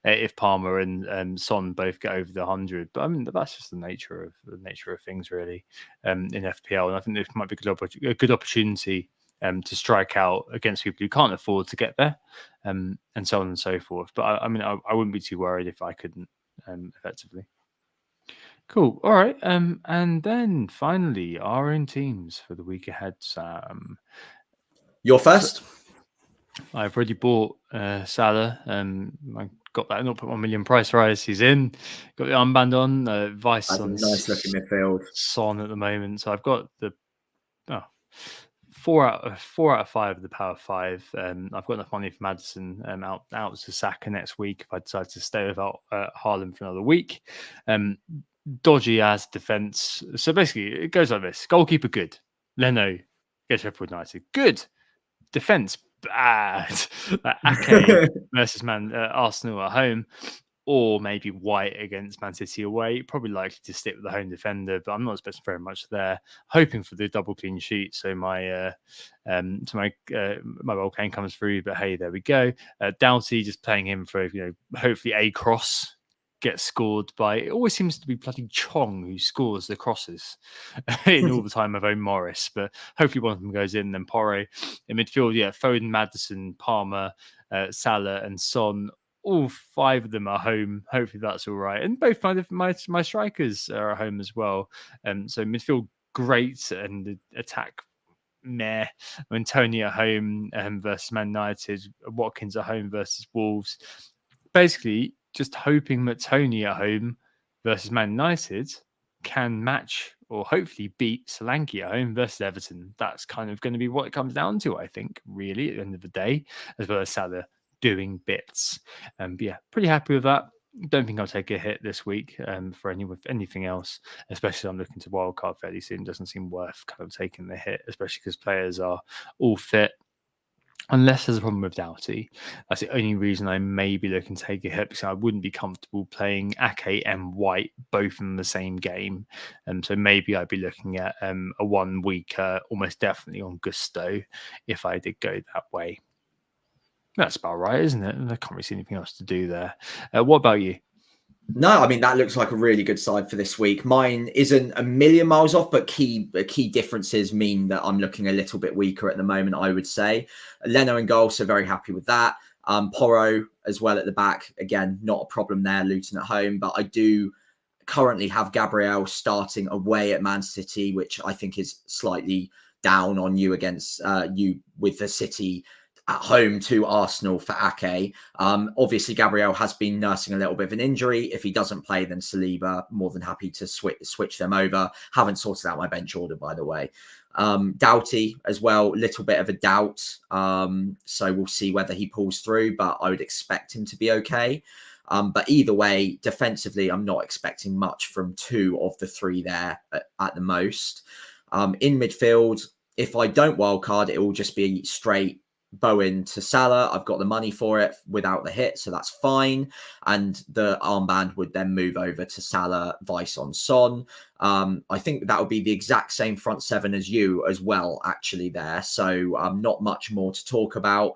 If Palmer and Son both get over the 100, but I mean that's just the nature of things, really, in FPL. And I think this might be a good opportunity to strike out against people who can't afford to get there, and so on and so forth. But I wouldn't be too worried if I couldn't, effectively. Cool. All right. And then finally, our own teams for the week ahead, Sam. You're first. I've already bought Salah. I got that 0.1 million price rise. He's in. Got the armband on. Vice That's on a nice looking midfield. Son at the moment. So I've got the 4 out of 5 of the power 5. I've got enough money for Maddison out to Saka next week if I decide to stay without Haaland for another week. Dodgy as defense. So basically, it goes like this: goalkeeper good, Leno gets Sheffield United good, defense bad. Ake versus Arsenal at home, or maybe White against Man City away. Probably likely to stick with the home defender, but I'm not expecting very much there. Hoping for the double clean sheet, so my role cane comes through. But hey, there we go. Doughty just playing him for hopefully a cross gets scored by. It always seems to be bloody Chong who scores the crosses in all the time of Owen Morris, but hopefully one of them goes in. Then Porro in midfield, Foden, Maddison, Palmer, Salah, and Son. All 5 of them are home. Hopefully that's all right. And both my strikers are at home as well. So midfield great, and the attack meh. I mean, Tony at home versus Man United, Watkins at home versus Wolves. Basically, just hoping that Tony at home versus Man United can match or hopefully beat Solanke at home versus Everton. That's kind of going to be what it comes down to, I think, really, at the end of the day, as well as Salah doing bits. But yeah, pretty happy with that. Don't think I'll take a hit this week for anything else, especially I'm looking to wildcard fairly soon. Doesn't seem worth kind of taking the hit, especially because players are all fit. Unless there's a problem with Doughty, that's the only reason I may be looking to take a hit, because I wouldn't be comfortable playing Ake and White both in the same game. So maybe I'd be looking at a 1 weeker, almost definitely on Gusto, if I did go that way. That's about right, isn't it? I can't really see anything else to do there. What about you? No, I mean, that looks like a really good side for this week. Mine isn't a million miles off, but key differences mean that I'm looking a little bit weaker at the moment, I would say. Leno in goal, so very happy with that. Porro as well at the back. Again, not a problem there, Luton at home. But I do currently have Gabriel starting away at Man City, which I think is slightly down on you against you with the City at home to Arsenal for Ake. Obviously, Gabriel has been nursing a little bit of an injury. If he doesn't play, then Saliba, more than happy to switch them over. Haven't sorted out my bench order, by the way. Doughty as well, little bit of a doubt. So we'll see whether he pulls through, but I would expect him to be okay. But either way, defensively, I'm not expecting much from 2 of the 3 there at the most. In midfield, if I don't wildcard, it will just be straight Bowen to Salah. I've got the money for it without the hit, so that's fine. And the armband would then move over to Salah, Vice on Son. I think that would be the exact same front 7 as you as well, actually, there. So not much more to talk about.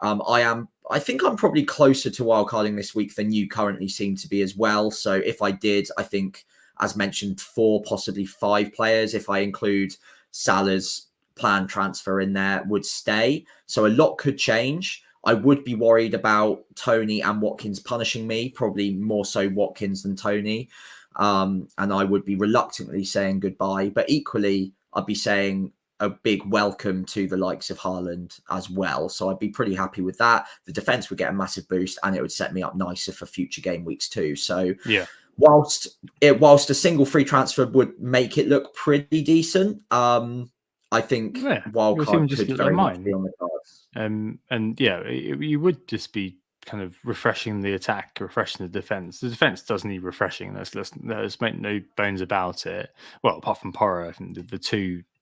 I think I'm probably closer to wildcarding this week than you currently seem to be as well. So if I did, I think, as mentioned, 4, possibly 5 players, if I include Salah's planned transfer in there, would stay. So a lot could change. I would be worried about Tony and Watkins punishing me, probably more so Watkins than Tony. And I would be reluctantly saying goodbye. But equally, I'd be saying a big welcome to the likes of Haaland as well. So I'd be pretty happy with that. The defense would get a massive boost and it would set me up nicer for future game weeks too. So yeah, whilst a single free transfer would make it look pretty decent, I think wildcard could very much be on the cards. And yeah, you would just be kind of refreshing the attack, refreshing the defense. The defense does need refreshing. Let's make no bones about it. Well, apart from Porro, I think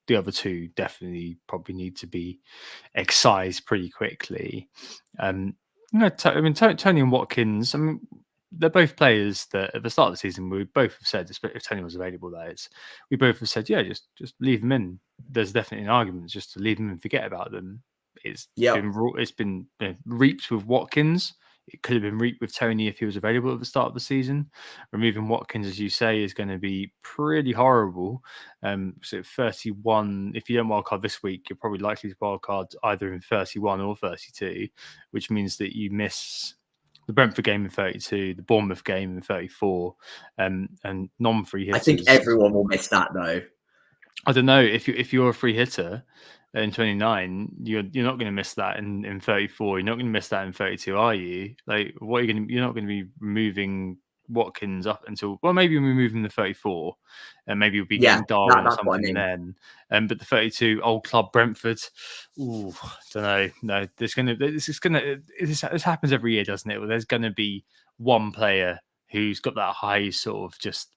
the other two definitely probably need to be excised pretty quickly. Tony and Watkins. I mean, they're both players that at the start of the season we both have said, if Tony was available, we both have said, yeah, just leave them in. There's definitely an argument just to leave them and forget about them. It's been reaped with Watkins. It could have been reaped with Tony if he was available at the start of the season. Removing Watkins, as you say, is going to be pretty horrible. So 31, if you don't wildcard this week, you're probably likely to wildcard either in 31 or 32, which means that you miss the Brentford game in 32, the Bournemouth game in 34, and non-free hitters. I think everyone will miss that though. I don't know if you're a free hitter in 29, you're not going to miss that in 34. You're not going to miss that in 32, are you? Like, what are you going to? You're not going to be removing Watkins up until maybe you're removing the 34, and maybe you'll be getting Darwin or something then. But the 32, Old Club Brentford. Ooh, don't know. No, this happens every year, doesn't it? Well, there's going to be one player who's got that high sort of just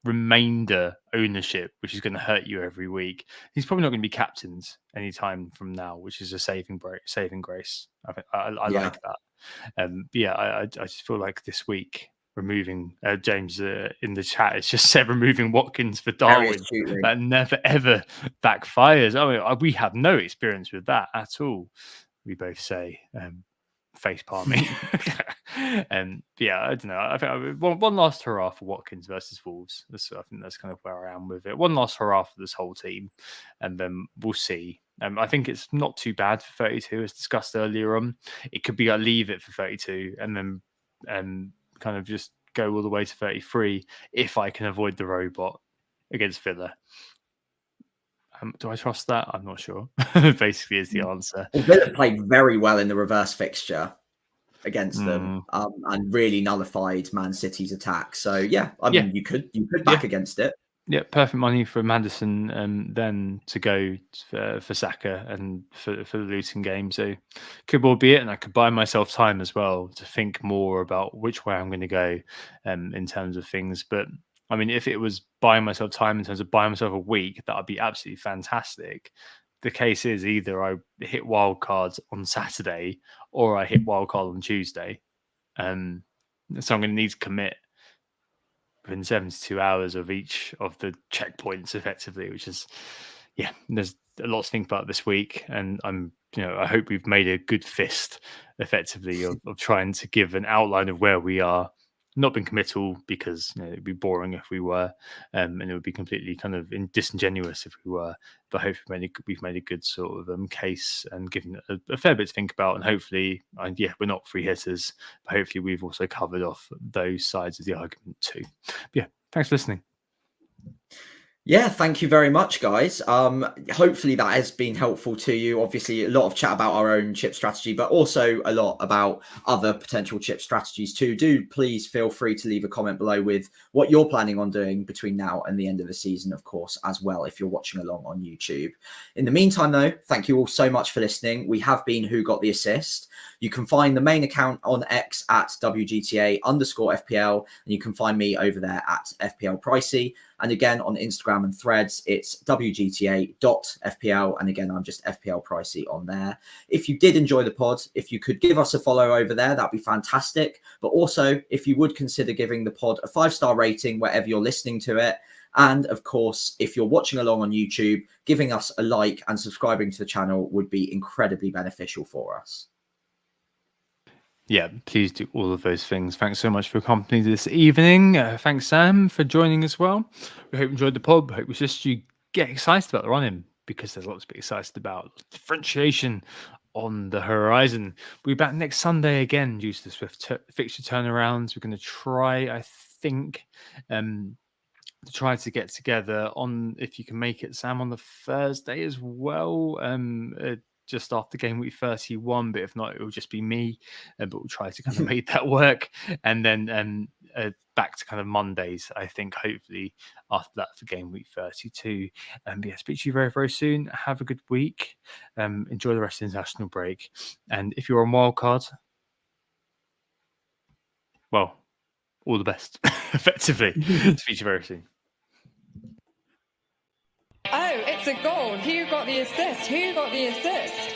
remainder ownership, which is going to hurt you every week. He's probably not going to be captained anytime from now, which is a saving grace. I think I like that. I just feel like this week removing James in the chat, it's just said removing Watkins for Darwin. That never ever backfires. I mean, we have no experience with that at all. We both say. Face palming. I don't know. I think one last hurrah for Watkins versus Wolves. I think that's kind of where I am with it. One last hurrah for this whole team, and then we'll see. I think it's not too bad for 32, as discussed earlier on. It could be I leave it for 32 and then kind of just go all the way to 33 if I can avoid the robot against Villa. Do I trust that? I'm not sure. Basically, is the answer. Well, Villa played very well in the reverse fixture against them, and really nullified Man City's attack. So I mean, you could back against it. Yeah, perfect money for Maddison then to go for Saka and for the Luton game. So could well be it, and I could buy myself time as well to think more about which way I'm going to go in terms of things. But I mean, if it was buying myself time in terms of buying myself a week, that would be absolutely fantastic. The case is either I hit wild cards on Saturday or I hit wild card on Tuesday. So I'm going to need to commit within 72 hours of each of the checkpoints effectively, which is, there's a lot to think about this week. And I hope we've made a good fist effectively of trying to give an outline of where we are. Not been committal because it'd be boring if we were, and it would be completely kind of disingenuous if we were. But hopefully we've made a good sort of case and given a fair bit to think about. And hopefully, we're not free hitters, but hopefully we've also covered off those sides of the argument too. But thanks for listening. Yeah, thank you very much, guys. Hopefully that has been helpful to you. Obviously, a lot of chat about our own chip strategy, but also a lot about other potential chip strategies too. Do please feel free to leave a comment below with what you're planning on doing between now and the end of the season, of course, as well, if you're watching along on YouTube. In the meantime, though, thank you all so much for listening. We have been Who Got the Assist. You can find the main account on X at WGTA_FPL, and you can find me over there at FPL Pricey. And again, on Instagram and Threads, it's WGTA.FPL. And again, I'm just FPL Pricey on there. If you did enjoy the pod, if you could give us a follow over there, that'd be fantastic. But also, if you would consider giving the pod a 5-star rating wherever you're listening to it. And of course, if you're watching along on YouTube, giving us a like and subscribing to the channel would be incredibly beneficial for us. Yeah, please do all of those things. Thanks so much for accompanying this evening. Thanks, Sam, for joining as well. We hope you enjoyed the pod. Hope you get excited about the run-in, because there's lots to be excited about. Differentiation on the horizon. We'll be back next Sunday again due to the swift fixture turnarounds. We're going to try, I think, to try to get together on, if you can make it, Sam, on the Thursday as well. Just after game week 31, but if not, it will just be me. But we'll try to kind of make that work, and then back to kind of Mondays, I think, hopefully after that for game week 32. But yeah, speak to you very, very soon. Have a good week. Enjoy the rest of the international break, and if you're on wildcard, well, all the best. Effectively, speak to you very soon. Oh, it's a goal. Who got the assist? Who got the assist?